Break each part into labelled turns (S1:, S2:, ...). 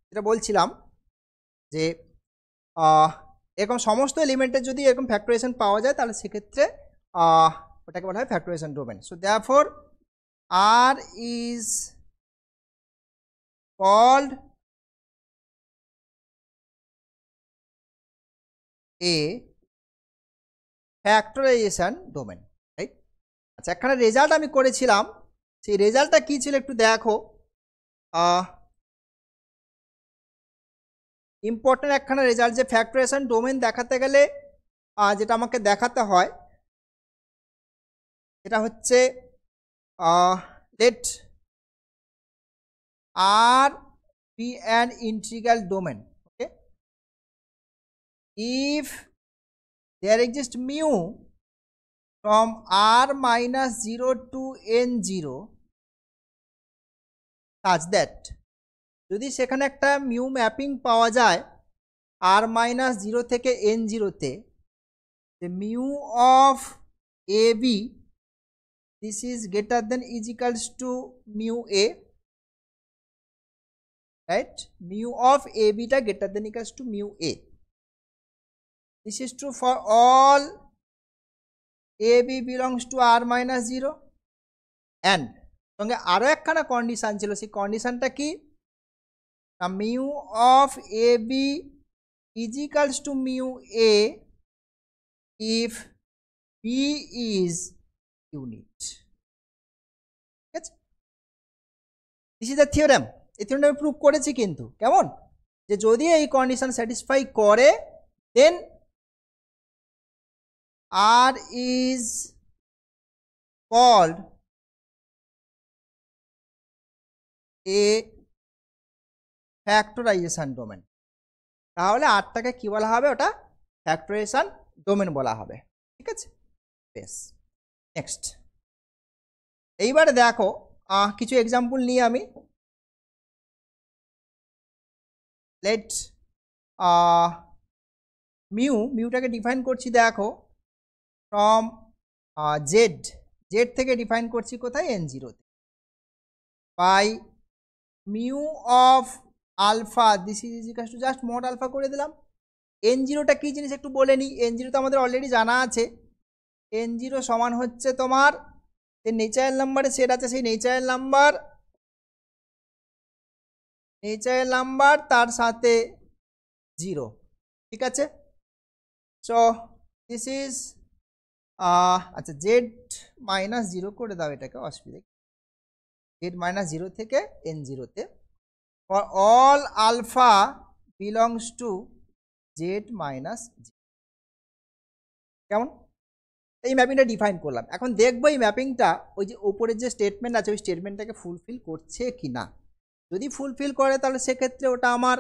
S1: যেটা বলছিলাম যে এরকম সমস্ত এলিমেন্টের যদি এরকম ফ্যাক্টরাইজেশন পাওয়া যায় তাহলে সেক্ষেত্রে ওটাকে বলা হয় factorization domain. So therefore R is called a factorization domain, right? আচ্ছা, একখানা রেজাল্ট আমি করেছিলাম, সেই রেজাল্টটা কী ছিল একটু দেখো। ইম্পর্টেন্ট একখানা রেজাল্ট, যে ফ্যাক্টরাইজেশন ডোমেন দেখাতে গেলে যেটা আমাকে দেখাতে হয় সেটা হচ্ছে let R be an integral domain. Okay, if there exist mu from r minus 0 to n0 such that যদি সেখানে একটা মিউ ম্যাপিং পাওয়া যায় r minus 0 থেকে n0 তে, the mu of ab this is greater than is equals to mu a, right? Mu of ab টা greater than equals to mu a. This is true for all ab belongs to r minus 0 and সঙ্গে আরও একখানা condition ছিল, সেই কন্ডিশানটা কি, mu of A B is equals to mu A if B is unit. ঠিক আছে, this is the theorem. এই থিওরেমটা আমি প্রুভ করেছি কিন্তু, কেমন, যে যদি এই কন্ডিশন স্যাটিসফাই করে then R is called a factorization domain. তাহলে আরটাকে কি বলা হবে, ওটা ফ্যাক্টরাইজেশন ডোমেন বলা হবে। ঠিক আছে, বেশ। নেক্সট, এইবারে দেখো কিছু এক্সাম্পল নিয়ে আমি, লেট মিউটাকে ডিফাইন করছি, দেখো ফ্রম জেড থেকে ডিফাইন করছি কোথায়, n0 তে, by mu of alpha this is equals to just mod alpha করে দিলাম। n0টা কী জিনিস একটু বলে নিই। n0 তো আমাদের অলরেডি জানা আছে, n0 সমান হচ্ছে তোমার যে নেচারাল নাম্বারে সেট আছে, সেই নেচারাল নাম্বার তার সাথে 0। ঠিক আছে, সো দিস ইজ আচ্ছা জেড মাইনাস 0 করে দাও এটাকে, অসুবিধা জেড মাইনাস 0 থেকে n0 তে for all alpha belongs to Z minus 0। কেমন, এই ম্যাপিংটা ডিফাইন করলাম। এখন দেখবো এই ম্যাপিংটা ওই যে উপরের যে স্টেটমেন্ট আছে ওই স্টেটমেন্টটাকে ফুলফিল করছে কি না। যদি ফুলফিল করে তাহলে সেক্ষেত্রে ওটা আমার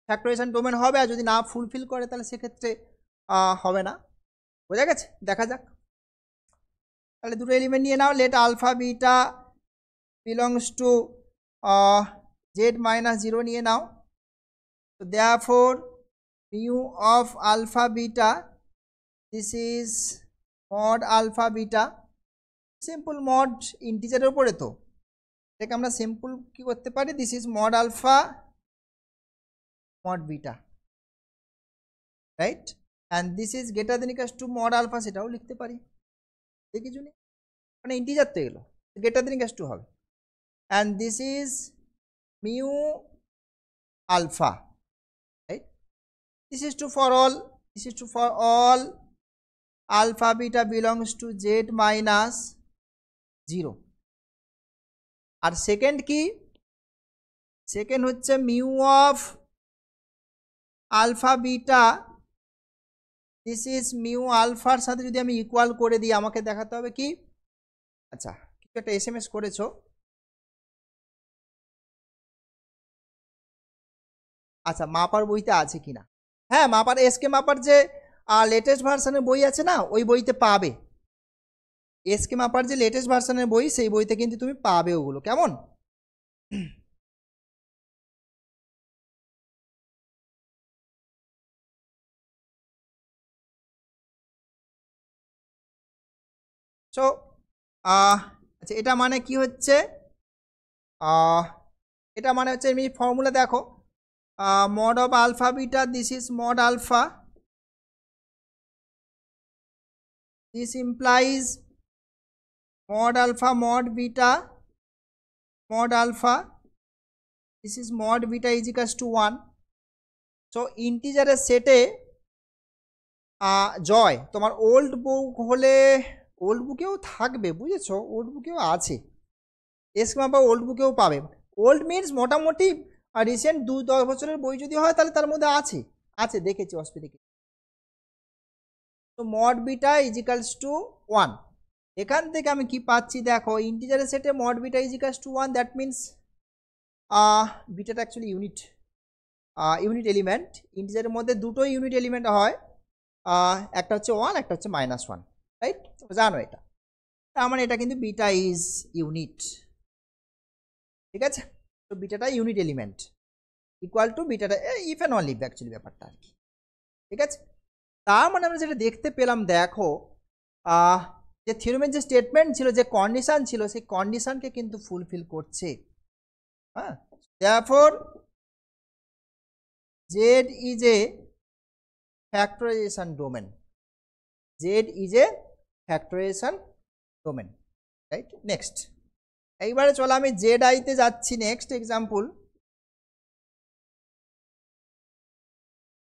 S1: ফ্যাক্টরাইজেশন ডোমেন হবে, আর যদি না ফুলফিল করে তাহলে সেক্ষেত্রে হবে না। বোঝা গেছে, দেখা যাক। তাহলে দুটো এলিমেন্ট নিয়ে নাও, let alpha beta belongs to Z minus 0 নিয়ে নাও। তো therefore mu of alpha beta this is mod alpha beta, simple mod ইন্টিজারের উপরে, তো এটাকে আমরা সিম্পল কি করতে পারি, this is mod alpha mod beta, right? And this is greater than equals to mod alpha, সেটাও লিখতে পারি, কিছু নেই, মানে ইন্টিজার তো এগুলো, গ্রেটার দেন ইকুয়ালস টু হবে। And this is mu alpha, right? This is true for all, this is true for all alpha beta belongs to Z minus 0। আর সেকেন্ড কি, সেকেন্ড হচ্ছে mu of alpha beta this is mu আলফার সাথে যদি আমি equal করে দিই, আমাকে দেখাতে হবে কি, আচ্ছা কিছু একটা SMS করেছো, আচ্ছা মাপার বইতে আছে কিনা, হ্যাঁ মাপার এসকে মাপার যে লেটেস্ট ভার্সনের বই আছে না, ওই বইতে পাবে। এসকে মাপার যে লেটেস্ট ভার্সনের বই, সেই বইতে কিন্তু তুমি পাবে ওগুলো, কেমন? সো আচ্ছা এটা মানে কি হচ্ছে, এটা মানে হচ্ছে এমনি ফর্মুলা দেখো, mod of alpha beta, this is mod alpha, this implies mod alpha mod beta, mod alpha, this is mod beta is equals to 1. So ইন্টিজারের সেটে জয় তোমার ওল্ড বুক হলে ওল্ড বুকেও থাকবে, বুঝেছো, ওল্ড বুকেও আছে, এসকিউএম বা ওল্ড বুকেও পাবে। ওল্ড মিনস মোটামুটি recent 2-10 বছরের বই যদি হয় তাহলে তার মধ্যে আছে, আছে দেখেছি অসুবিধা। তো mod beta is equals to 1। এখান থেকে আমি কি পাচ্ছি দেখো, ইন্টিজারের সেটে mod beta is equals to 1, that means বিটাটা অ্যাকচুয়ালি ইউনিট এলিমেন্ট। ইন্টিজারের মধ্যে দুটোই ইউনিট এলিমেন্ট হয়, একটা হচ্ছে 1, একটা হচ্ছে -1, রাইট? জানো এটা, তার মানে এটা কিন্তু বিটা ইজ ইউনিট, ঠিক আছে? তো বিটাটা ইউনিট এলিমেন্ট ইকুয়াল টু বিটাটা ইফ অ্যান্ড অনলি অ্যাকচুয়ালি ব্যাপারটা আর কি, ঠিক আছে? তার মানে আমরা যেটা দেখতে পেলাম দেখো, যে থিওরেমের যে স্টেটমেন্ট ছিল, যে কন্ডিশন ছিল, সেই কন্ডিশনকে কিন্তু ফুলফিল করছে। হ্যাঁ, therefore Z is a factorization domain, Z is a factorization domain, right? Next, এইবারে চলো আমি ZI তে যাচ্ছি। Next example,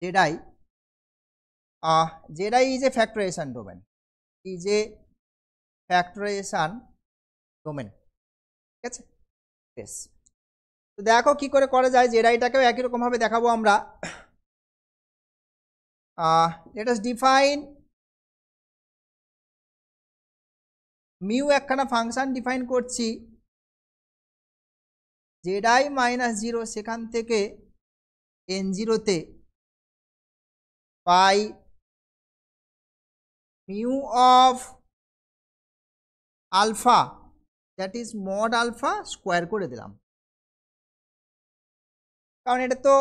S1: ZI is a factorization domain, is a factorization domain, ঠিক আছে? বেশ, তো দেখো কি করে করা যায়। ZIটাকেও একই রকম ভাবে দেখাবো আমরা। let us define মিউ, একখানা ফাংশন ডিফাইন করছি, ZI -0 সেখান থেকে n0 তে by mu of alpha, that is mod alpha square করে দিলাম, কারণ এটা তো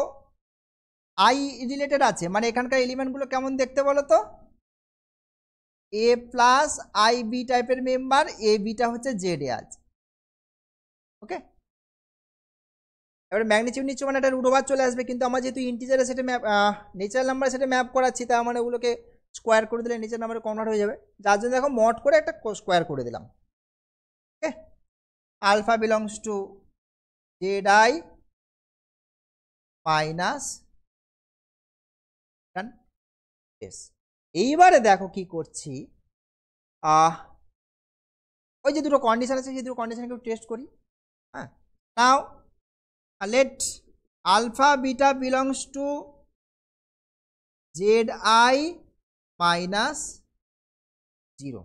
S1: আই রিলেটেড আছে, মানে এখানকার এলিমেন্টগুলো কেমন দেখতে বলো তো, এ প্লাস আই বি টাইপের মেম্বার, এ বিটা হচ্ছে জেড এ আছে, ওকে? এবারে ম্যাগনিটিউড নিচ্ছে মানে এটা রুট ওভার চলে আসবে, কিন্তু আমার যেহেতু ইন্টিজারের সেটা ম্যাপ, নেচার নাম্বার সেটা ম্যাপ করাচ্ছি, তার মানে ওগুলোকে স্কোয়ার করে দিলে নেচার নাম্বারে কনভার্ট হয়ে যাবে, যার জন্য দেখো মড করে একটা স্কোয়ার করে দিলাম, okay? Alpha belongs to ZI minus, এইবারে দেখো কি করছি, ওই যে দুটো কন্ডিশন আছে, সেই দুটো কন্ডিশনকে টেস্ট করি। হ্যাঁ, নাও let alpha beta belongs to ZI minus 0,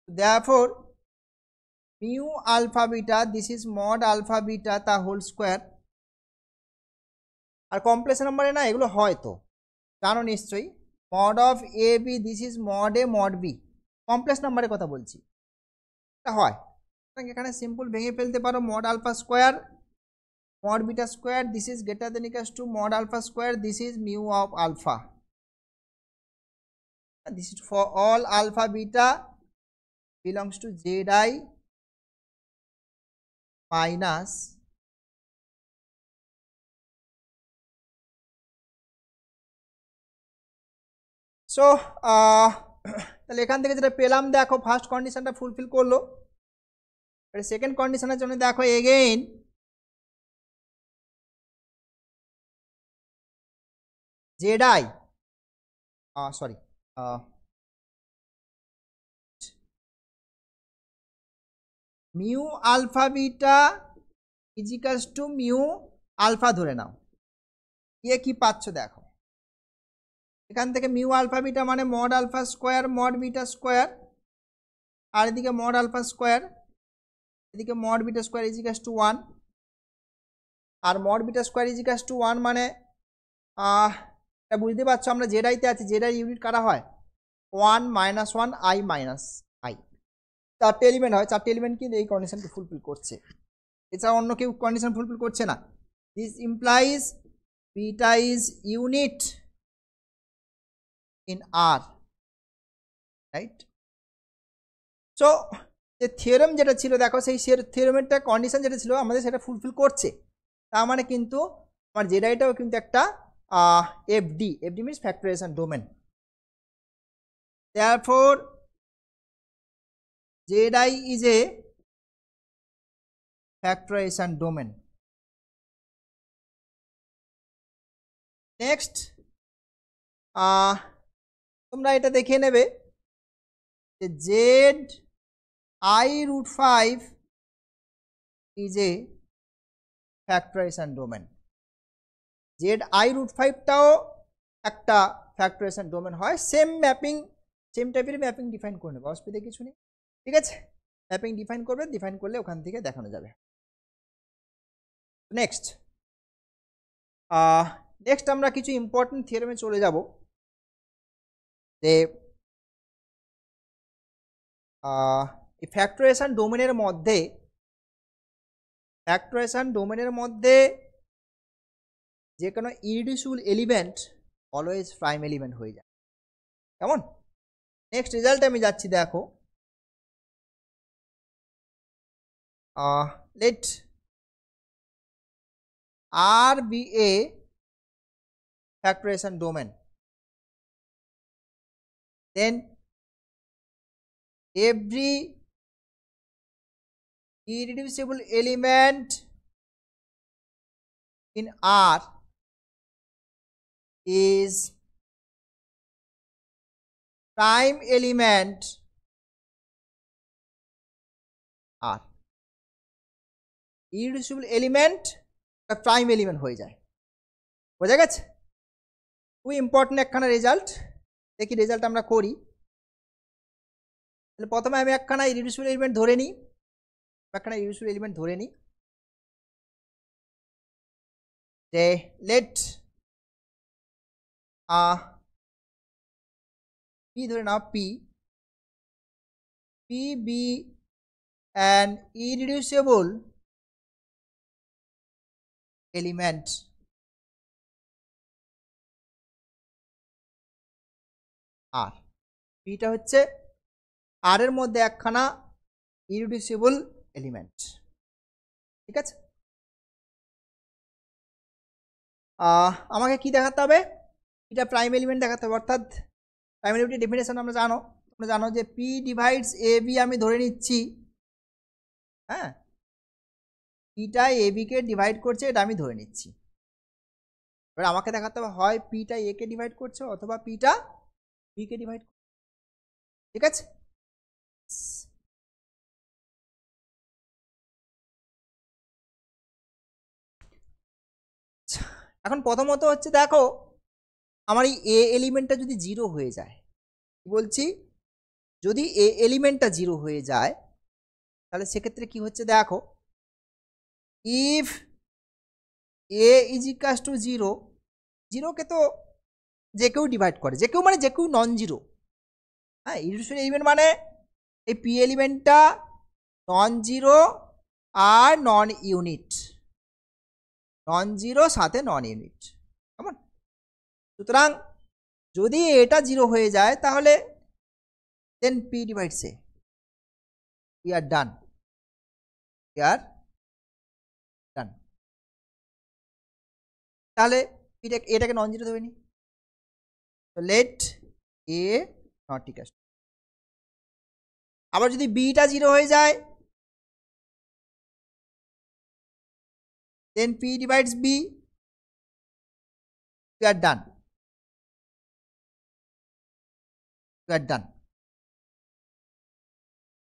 S1: therefore mu alpha beta, this is mod alpha beta তা হোল স্কোয়ার। আর কমপ্লেক্স নাম্বারে না এগুলো হয়, তো জানো নিশ্চয়ই, mod of a b, this is mod a mod b, complex নাম্বারের কথা বলছি, এটা হয়। এখানে সিম্পল ভেঙে ফেলতে পারো, mod alpha square mod beta square, this is greater than equals to mod alpha square, this is mu of alpha, and this is for all alpha beta belongs to ZI minus so তাহলে এখান থেকে যেটা পেলাম দেখো, first কন্ডিশনটা fulfil করলো। Second কন্ডিশনের জন্য দেখো again ZI sorry mu alpha beta is equals to mu alpha ধরে নাও, দিয়ে কি পাচ্ছ দেখো, এখান থেকে মিউ আলফা বিটা মানে mod alpha square mod beta square, আর এদিকে মড আলফা স্কোয়ার, এদিকে mod beta square is equals to 1, আর mod beta square is equals to 1 মানে এটা বুঝতে পারছো আমরা জেডাইতে আছি, জেডাই ইউনিট কারা হয়, 1 -1 I মাইনাস আই, চারটে এলিমেন্ট হয়, চারটে এলিমেন্ট কিন্তু এই কন্ডিশনকে ফুলফিল করছে, এছাড়া অন্য কেউ কন্ডিশন ফুলফিল করছে না। This implies beta is unit in R, right? So যে থিওরেম যেটা ছিল দেখো সেই থিওরেমেরটা কন্ডিশন যেটা ছিল আমাদের সেটা ফুলফিল করছে, তার মানে কিন্তু আমার জেডআইটাও কিন্তু একটা FD means factorization domain. therefore zi is a factorization domain. Next তোমরা এটা দেখে নেবে যে Z I root 5 is a factorization domain. Z I root 5টাও একটা ফ্যাক্টরাইজেশন ডোমেন হয়। সেম ম্যাপিং, সেম টাইপের ম্যাপিং ডিফাইন করে নেবে, অসুবিধা কিছু নেই, ঠিক আছে। ম্যাপিং ডিফাইন করবে, ডিফাইন করলে ওখান থেকে দেখানো যাবে। নেক্সট আমরা কিছু ইম্পর্টেন্ট থিওরেমে চলে যাব। যে এই ফ্যাক্টরাইজেশন ডোমেনের মধ্যে যে কোনো ইরিডিউসিবল এলিমেন্ট অলওয়েজ প্রাইম এলিমেন্ট হয়ে যায়, কেমন? নেক্সট রেজাল্ট আমি যাচ্ছি, দেখো let R be a factorization domain, then every irreducible element in R is prime element R. Irreducible element prime element হয়ে যায়, বোঝা গেছে? খুবই ইম্পর্টেন্ট একখানা রেজাল্ট। দেখি রেজাল্ট আমরা করি। তাহলে প্রথমে আমি একখানা ইরিডিউসিবল এলিমেন্ট ধরে নিই, যে লেট পি ধরে নাও, পি বি অ্যান ইরিডিউসিবল এলিমেন্ট আর। পিটা হচ্ছে আর এর মধ্যে একখানা ইরিডিউসিবল এলিমেন্ট, ঠিক আছে। আমাকে কি দেখাতে হবে? এটা প্রাইম এলিমেন্ট দেখাতে হবে, অর্থাৎ প্রাইম এলিমেন্টের ডেফিনেশন তোমরা জানো যে পি ডিভাইডস এ বি আমি ধরে নিচ্ছি, হ্যাঁ, পিটা এ বি কে ডিভাইড করছে এটা আমি ধরে নিচ্ছি। এবার আমাকে দেখাতে হবে হয় পিটা এ কে ডিভাইড করছে অথবা পিটা বি কে ডিভাইড করছে, ঠিক আছে। এখন প্রথমত হচ্ছে দেখো আমার এই এ এলিমেন্টটা যদি জিরো হয়ে যায়, বলছি যদি এ এলিমেন্টটা জিরো হয়ে যায় তাহলে সেক্ষেত্রে কি হচ্ছে দেখো, if a is equals to zero, জিরোকে তো যে কেউ ডিভাইড করে, যে কেউ মানে যে কেউ নন জিরো, হ্যাঁ। ইরিডিউসিবল এলিমেন্ট মানে এই পি এলিমেন্টটা নন জিরো আর নন ইউনিট, নন জিরো সাথে নন ইউনিট, কেমন? সুতরাং যদি এটা জিরো হয়ে যায় তাহলে then p divides a, we are done, তাহলে এটাকে নন জিরো ধরে নি, লেট এ নট ইকাস। আবার যদি বিটা জিরো হয়ে যায় then p divides b, we are done,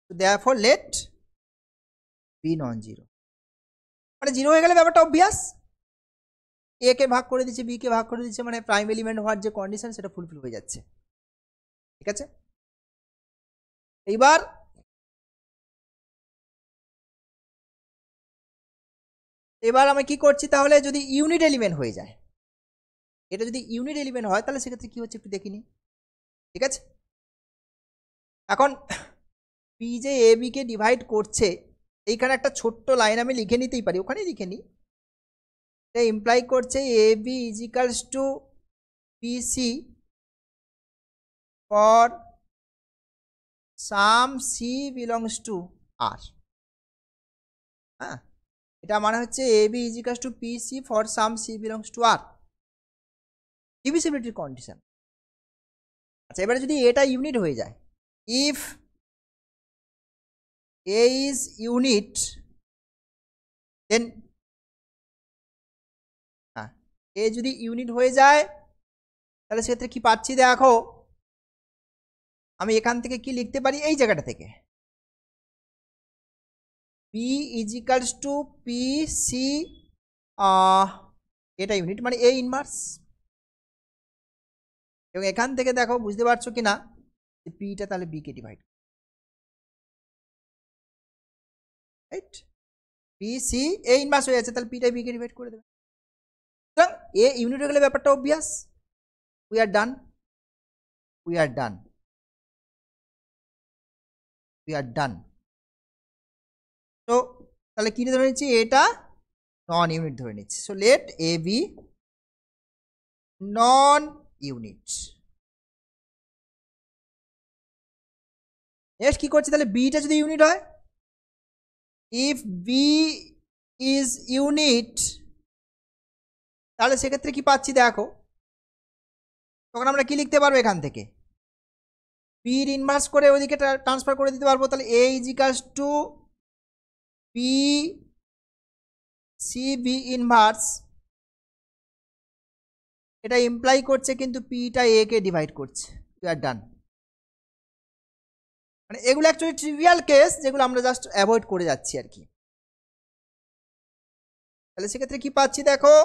S1: so therefore let be non zero, মানে জিরো হয়ে গেলে ব্যাপারটা অবভিয়াস, এ কে ভাগ করে দিচ্ছে বি কে ভাগ করে দিচ্ছে, মানে প্রাইম এলিমেন্ট হওয়ার যে কন্ডিশন সেটা ফুলফিল হয়ে যাচ্ছে, ঠিক আছে। এবার আমি কি করছি, তাহলে যদি ইউনিট এলিমেন্ট হয়ে যায়, এটা যদি ইউনিট এলিমেন্ট হয় তাহলে সেক্ষেত্রে কি হচ্ছে একটু দেখিনি, ঠিক আছে। এখন পি যে এ বি কে ডিভাইড করছে, এইখানে একটা ছোট্ট লাইন আমি লিখে নিতেই পারি, ওখানেই লিখে নিই। এটা ইমপ্লাই করছে a B is equals to P c for some c belongs to R. হ্যাঁ, এটা মানে হচ্ছে a B is equals to P c for some c belongs to R, ডিভিজিবিলিটির কন্ডিশন। আচ্ছা, এবারে যদি এটা ইউনিট হয়ে যায়, if a is unit then, হ্যাঁ, এ যদি ইউনিট হয়ে যায় তাহলে সেক্ষেত্রে কি পাচ্ছি দেখো, আমি এখান থেকে কি লিখতে পারি, এই জায়গাটা থেকে P is equals to P C, এটা ইউনিট মানে এ ইনভার্স, এবং এখান থেকে দেখো বুঝতে পারছো কি না যে পিটা তাহলে B K divide, right, P C A inverse হয়ে যাচ্ছে, তাহলে পিটা বি কে ডিভাইড করে দেবে। সুতরাং এ ইউনিট হয়ে গেলে ব্যাপারটা obvious, we are done, we are done, we are done. তো তাহলে কি ধরে নিচ্ছি, এটা নন ইউনিট ধরে নিচ্ছি। So let A B non unit. Next কি করছি, তাহলে বিটা যদি ইউনিট হয়, ইফ বি ইজ ইউনিট, তাহলে সেক্ষেত্রে কি পাচ্ছি দেখো, তখন আমরা কি লিখতে পারবো, এখান থেকে পির ইনভার্স করে ওইদিকে ট্রান্সফার করে দিতে পারবো। তাহলে a is equals to P c b inverse, এটা ইমপ্লাই করছে কিন্তু পিটা এ কে ডিভাইড করছে, উই আর ডান। মানে এগুলো অ্যাকচুয়ালি ট্রিভিয়াল কেস যেগুলো আমরা জাস্ট অ্যাভয়েড করে যাচ্ছি আর কি। তাহলে সেক্ষেত্রে কি পাচ্ছি দেখো,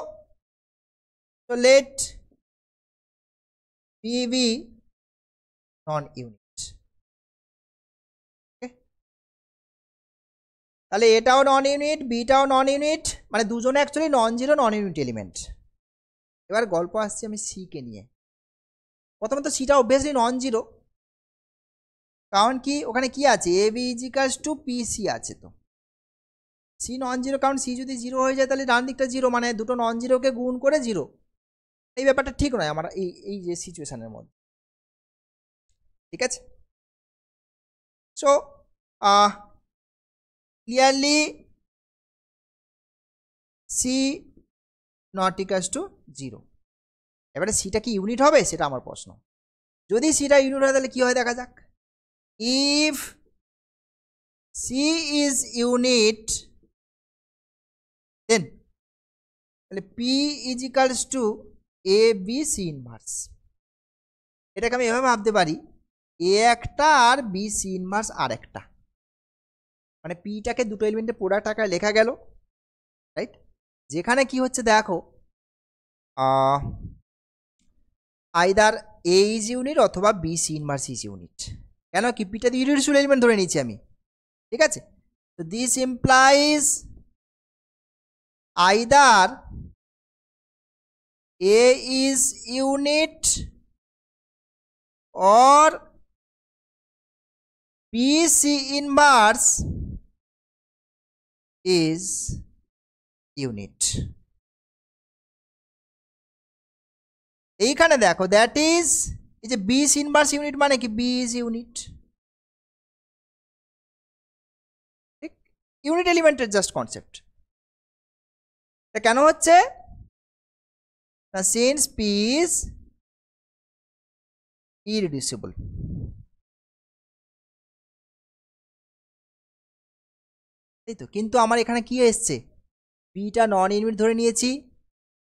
S1: তো লেট পি বি নন ইউনিট, তাহলে এটাও নন ইউনিট, বিটাও নন ইউনিট, মানে দুজনে অ্যাকচুয়ালি নন জিরো নন ইউনিট এলিমেন্ট। এবার গল্প আসছে আমি সি কে নিয়ে। প্রথমত সিটা অবভিয়াসলি নন জিরো, কারণ কি ওখানে কি আছে, a B is equals to P c আছে, তো সি নন জিরো, কারণ সি যদি জিরো হয়ে যায় তাহলে ডান দিকটা জিরো, মানে দুটো নন জিরোকে গুণ করে জিরো, এই ব্যাপারটা ঠিক নয় আমার এই এই যে সিচুয়েশনের মধ্যে, ঠিক আছে। So clearly C not equals to zero. এবারে সিটা কি ইউনিট হবে সেটা আমার প্রশ্ন। যদি সিটা ইউনিট হয় তাহলে কি হয় দেখা যাক, if C is unit then, তাহলে P is equals to A B C inverse. এটাকে আমি এভাবে ভাবতে পারি, এ একটা আর বি সি ইনভার্স আর একটা, মানে পিটাকে দুটো এলিমেন্টের প্রোডাক্ট আকারে লেখা গেল, রাইট। যেখানে কি হচ্ছে দেখো, আইদার এ ইজ ইউনিট অথবা B C inverse is unit, কেন কি পিটা দিয়ে ইউনিটসুল এলিমেন্ট ধরে নিচ্ছি আমি, ঠিক আছে। তো this implies either A is unit or BC inverse is unit। এইখানে দেখো দ্যাট ইজ, এই যে BC ইনভার্স ইউনিট মানে কি, বি ইজ ইউনিট, ঠিক, ইউনিট এলিমেন্টের জাস্ট কনসেপ্ট। এটা কেন হচ্ছে না, সিন্স পি ইজ ইরিডিউসিবল, তাই তো। কিন্তু আমার এখানে কি এসছে, বিটা নন ইউনিট ধরে নিয়েছি,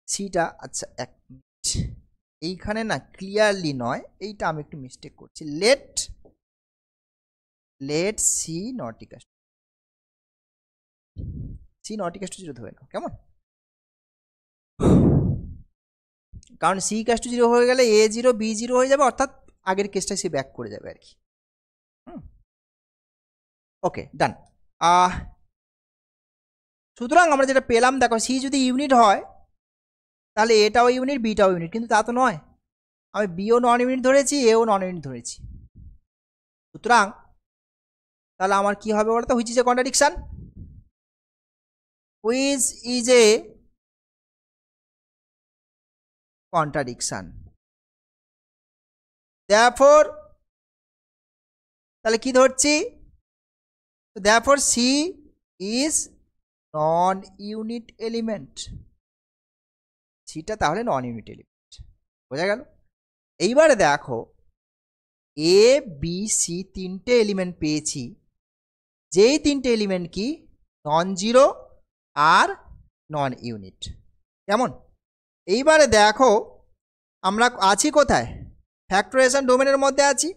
S1: সিটা, আচ্ছা এক মিনিট, এইখানে না ক্লিয়ারলি নয়, এইটা আমি একটু মিস্টেক করছি, let see not ইকাস to zero ধরে নাও, কেমন, কারণ সি ইকাস টু জিরো হয়ে গেলে এ জিরো বি জিরো হয়ে যাবে, অর্থাৎ আগের কেসটা সে ব্যাক করে যাবে আর কি। ওকে ডান। সুতরাং আমরা যেটা পেলাম দেখো, সি যদি ইউনিট হয় তাহলে এটাও ইউনিট বিটাও ইউনিট, কিন্তু তা তো নয়, আমি বিও নন ইউনিট ধরেছি এও নন ইউনিট ধরেছি। সুতরাং তাহলে আমার কি হবে বলতো, which is a contradiction, which is a contradiction, therefore তাহলে কি ধরছি, So therefore C is non-unit element. সিটা তাহলে নন ইউনিট এলিমেন্ট, বোঝা গেল? এইবারে দেখো এ বি সি তিনটে এলিমেন্ট পেয়েছি, যেই তিনটে এলিমেন্ট কি নন জিরো আর নন ইউনিট। কেমন? এইবারে দেখো আমরা আছি কোথায়? ফ্যাক্টরাইজেশন ডোমেনের মধ্যে আছি।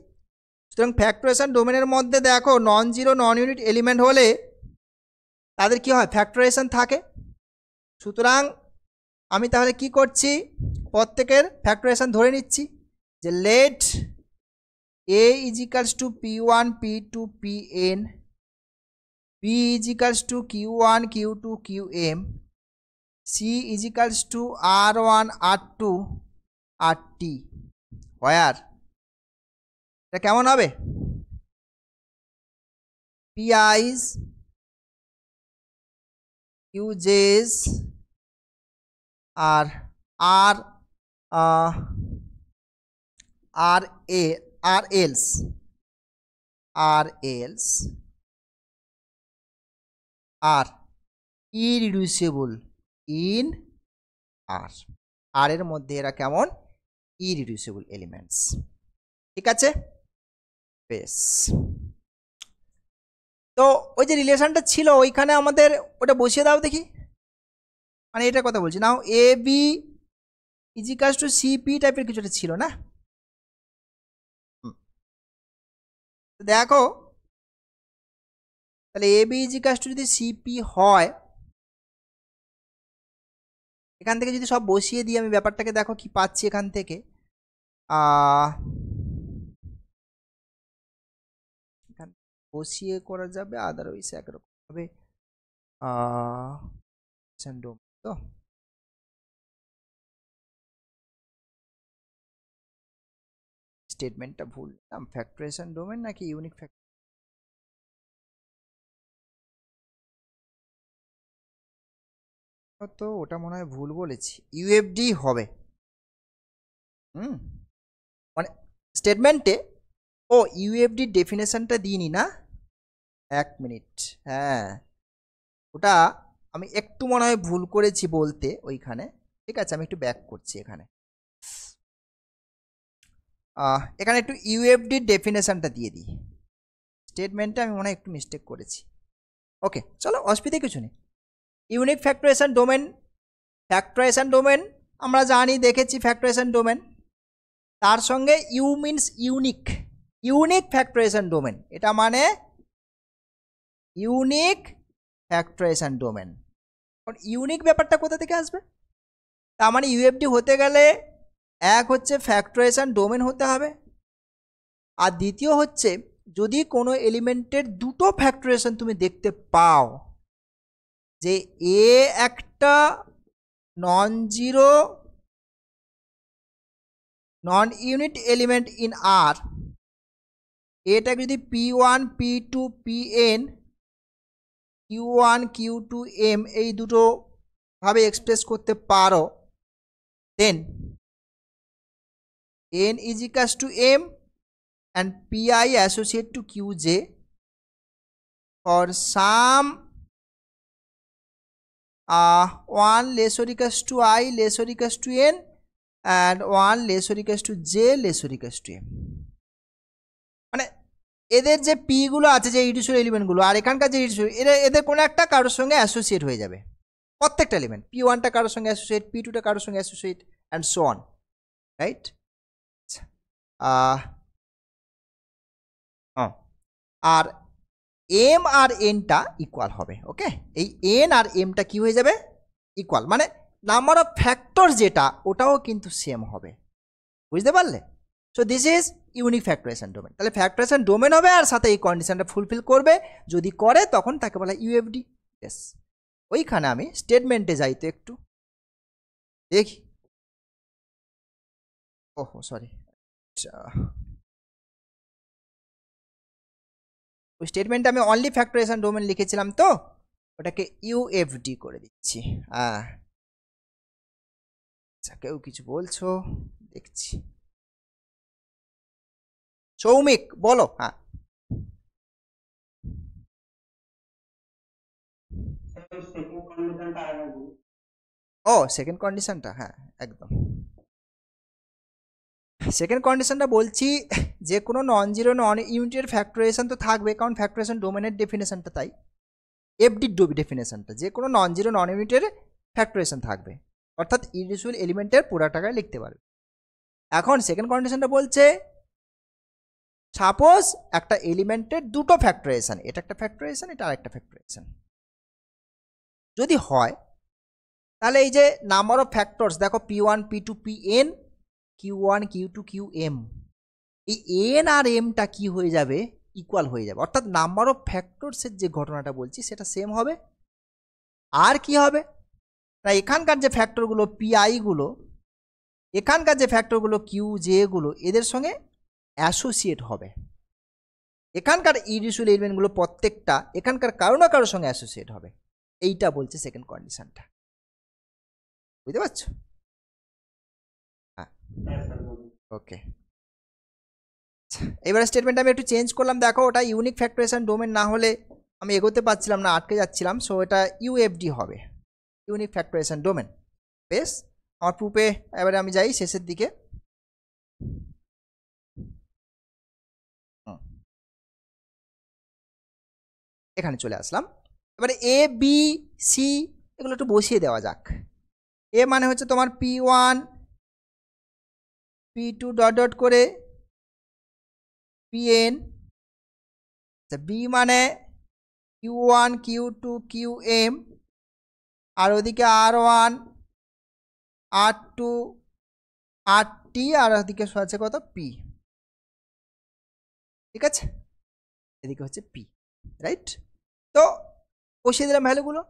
S1: সুতরাং ফ্যাক্টরাইজেশন ডোমেনের মধ্যে দেখো নন জিরো নন ইউনিট এলিমেন্ট হলে তাদের কি হয়? ফ্যাক্টরাইজেশন থাকে। সুতরাং আমি তাহলে কি করছি? প্রত্যেকের ফ্যাক্টরাইজেশন ধরে নিচ্ছি যে let A is equals to P1 P2 Pn, B is equals to Q1 Q2 Qm, C is equals to R1 R2 RT, where এটা কেমন হবে? Pi's Qj's R RLs are irreducible in R, আর এর মধ্যে এরা কেমন? ইরিডিউসিবল elements. ঠিক আছে, বেশ। তো ওই যে রিলেশনটা ছিল ওইখানে আমাদের ওটা বসিয়ে দাও দেখি, মানে এটা কথা বলছি নাও এ বি ইজিকালস টু সিপি টাইপের কিছু একটা ছিল না? দেখো তাহলে এ বি ইজিকালস টু যদি সিপি হয়, এখান থেকে যদি সব বসিয়ে দিই আমি ব্যাপারটাকে, দেখো কি পাচ্ছি এখান থেকে। এখান বসিয়ে করা যাবে, আদারওয়াইজ একরকম হবে তো স্টেটমেন্টটা ভুল, ফ্যাক্টরাইজেশন ডোমেন নাকি ইউনিক ফ্যাক্টর? তো ওটা মনে হয় ভুল বলেছি, ইউএফডি হবে। মানে স্টেটমেন্টে ও ইউএফডি ডেফিনেশনটা দিইনি না? এক মিনিট, হ্যাঁ ওটা আমি একটু মনে হয় ভুল করেছি বলতে ওইখানে। ঠিক আছে, আমি একটু ব্যাক করছি এখানে। এখানে একটু ইউএফডি ডেফিনেশনটা দিয়ে দিই, স্টেটমেন্টে আমি মনে হয় একটু মিস্টেক করেছি। ওকে চলো, অসুবিধা কিছু নেই। Unique factorization domain, factorization domain আমরা জানি, দেখেছি ফ্যাক্টরাইজেশন ডোমেন, তার সঙ্গে U means unique, unique factorization domain, এটা মানে ইউনিক ফ্যাক্টরাইজেশন ডোমেন। ইউনিক ব্যাপারটা কোথা থেকে আসবে? তার মানে ইউএফডি হতে গেলে এক হচ্ছে ফ্যাক্টরাইজেশন ডোমেন হতে হবে, আর দ্বিতীয় হচ্ছে যদি কোনো এলিমেন্টের দুটো ফ্যাক্টরাইজেশন তুমি দেখতে পাও, যে এ একটা non zero non unit element in R, এটা যদি P1 P2 Pn Q1 Q2 M এই দুটো ভাবে এক্সপ্রেস করতে পারো, দেন n is equals to m and pi associate to qj for some 1 less or equals to I less or equals to n and 1 less or equals to j less or equals to m। মানে এদের যে P গুলো আছে, যে ইরিডিউসিবল এলিমেন্টগুলো, আর এখানকার যে ইরিডিউসিবল, এদের কোনো একটা কারোর সঙ্গে অ্যাসোসিয়েট হয়ে যাবে, প্রত্যেকটা এলিমেন্ট P1টা কারোর সঙ্গে অ্যাসোসিয়েট, P2টা কারোর সঙ্গে associate and so on, right? আর এম আর এনটা ইকুয়াল হবে। ওকে, এই এন আর এমটা কি হয়ে যাবে? ইকুয়াল, মানে নাম্বার অফ ফ্যাক্টর যেটা ওটাও কিন্তু সেম হবে, বুঝতে পারলে? So this is unique factorization domain. তাহলে ফ্যাক্টরাইজেশন ডোমেন হবে আর সাথে এই কন্ডিশনটা ফুলফিল করবে, যদি করে তখন তাকে বলা ইউএফডি। ইয়েস, ওইখানে আমি স্টেটমেন্টে যাই তো একটু দেখি। ওহো সরি, ওই স্টেটমেন্টে আমি অনলি ফ্যাক্টরাইজেশন ডোমেন লিখেছিলাম, তো ওটাকে ইউএফডি করে দিচ্ছি। আচ্ছা, কেউ কিছু বলছো দেখছি। সৌমিক বলো। হ্যাঁ ও সেকেন্ড কন্ডিশনটা, হ্যাঁ একদম। সেকেন্ড কন্ডিশনটা বলছি যে কোনো নন জিরো নন ইউনিটের ফ্যাক্টরাইজেশন তো থাকবে, কারণ ফ্যাক্টরাইজেশন ডোমেনের ডেফিনেশনটা তাই, এফডির ডেফিনেশনটা যে কোনো নন জিরো নন ইউনিটের ফ্যাক্টরাইজেশন থাকবে, অর্থাৎ ইররিডিউসিবল এলিমেন্টের পুরা টাকায় লিখতে পারবে। এখন সেকেন্ড কন্ডিশনটা বলছে সাপোজ একটা এলিমেন্টের দুটো ফ্যাক্টরাইজেশন, এটা একটা ফ্যাক্টরাইজেশন, এটা আরেকটা ফ্যাক্টরাইজেশন যদি হয়, তাহলে এই যে নাম্বার অফ ফ্যাক্টরস দেখো P1 P2 Pn Q1 Q2 Qm, এই এন আর এমটা কি হয়ে যাবে, ইকুয়াল হয়ে যাবে, অর্থাৎ নাম্বার অফ ফ্যাক্টরসের যে ঘটনাটা বলছি সেটা সেম হবে। আর কি হবে না, এখানকার যে ফ্যাক্টরগুলো পিআইগুলো, এখানকার যে ফ্যাক্টরগুলো কিউ জেগুলো এদের সঙ্গে অ্যাসোসিয়েট হবে, এখানকার ইররিডিউসিবল এলিমেন্টগুলো প্রত্যেকটা এখানকার কারো না কারোর সঙ্গে অ্যাসোসিয়েট হবে, এইটা বলছে সেকেন্ড কন্ডিশনটা। বুঝতে পারছো? হ্যাঁ ওকে। এবারে স্টেটমেন্ট আমি একটু চেঞ্জ করলাম, দেখো ওটা ইউনিক ফ্যাক্টরাইজেশন ডোমেন না হলে আমি এগোতে পারছিলাম না, আটকে যাচ্ছিলাম, সো এটা ইউএফডি হবে, ইউনিক ফ্যাক্টরাইজেশন ডোমেন। বেশ, আমার প্রুফে এবারে আমি যাই শেষের দিকে। এখানে চলে আসলাম, এবারে এ বি সি এগুলো একটু বসিয়ে দেওয়া যাক। এ মানে হচ্ছে তোমার P1 P2 ডট ডট করে Pn, বি মানে Q1 Q2 Qm, আর ওদিকে R1 R2 RT, আর ওদিকে আছে কত P, ঠিক আছে, এদিকে হচ্ছে P, রাইট? তো বসিয়ে দিলাম ভ্যালুগুলো।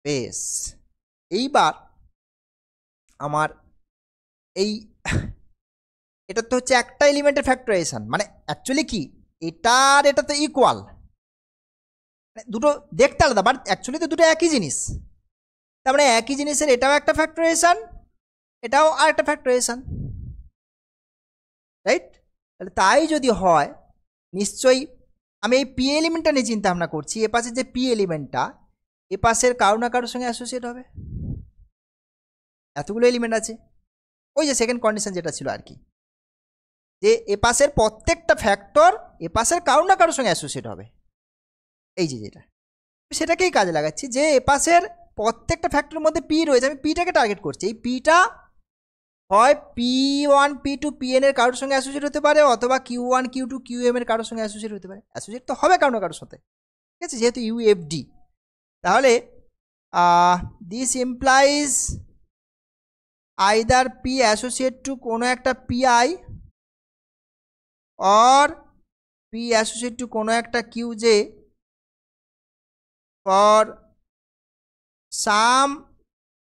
S1: বেশ, এইবার আমার এই এটা তো হচ্ছে একটা এলিমেন্টের ফ্যাক্টরাইজেশন, মানে অ্যাকচুয়ালি কি এটার এটা তো ইকুয়াল, দুটো দেখতে আলাদা বাট অ্যাকচুয়ালি তো দুটো একই জিনিস, তার মানে একই জিনিসের এটাও একটা ফ্যাক্টরাইজেশন, এটাও আর একটা ফ্যাক্টরাইজেশন, রাইট? তাহলে তাই যদি হয় নিশ্চয়ই আমি এই পি এলিমেন্টটা নিয়ে চিন্তা ভাবনা করছি, এ পাশে যে পি এলিমেন্টটা এ পাশের কারো না কারোর সঙ্গে অ্যাসোসিয়েট হবে, এতগুলো এলিমেন্ট আছে, ওই যে সেকেন্ড কন্ডিশন যেটা ছিল আর কি, যে এ পাশের প্রত্যেকটা ফ্যাক্টর এ পাশের কারো না কারোর সঙ্গে অ্যাসোসিয়েট হবে, এই যে যেটা সেটাকেই কাজে লাগাচ্ছি, যে এ পাশের প্রত্যেকটা ফ্যাক্টরের মধ্যে পি রয়েছে, আমি পিটাকে টার্গেট করছি, এই পিটা হয় P1 P2 Pn এর কারোর সঙ্গে অ্যাসোসিয়েট হতে পারে, অথবা Q1 Q2 Qm এর কারোর সঙ্গে অ্যাসোসিয়েট হতে পারে, অ্যাসোসিয়েট তো হবে কারো না কারোর সাথে, ঠিক আছে, যেহেতু ইউএফডি। তাহলে this implies either P associate to কোনো একটা pi or P associate to কোনো একটা q j for some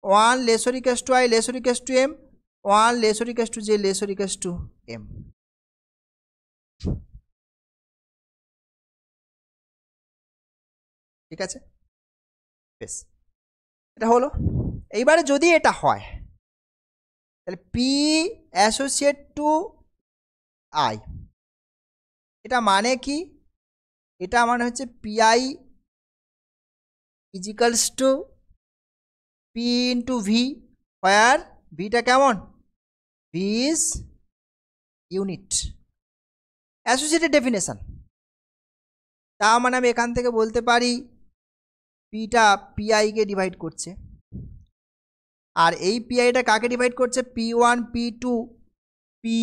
S1: one less equals to i less equals to m, one less equals to j less equals to m. ঠিক আছে, বেশ, এটা হলো। এইবারে যদি এটা হয় তাহলে পি অ্যাসোসিয়েট টু আই, এটা মানে কি, এটা মানে হচ্ছে pi is equals to p into v, where ভিটা কেমন, v is unit, associated definition. তার মানে আমি এখান থেকে বলতে পারি পিটা পিআইকে ডিভাইড করছে, আর এই পিআইটা কাকে ডিভাইড করছে, P1 P2 পি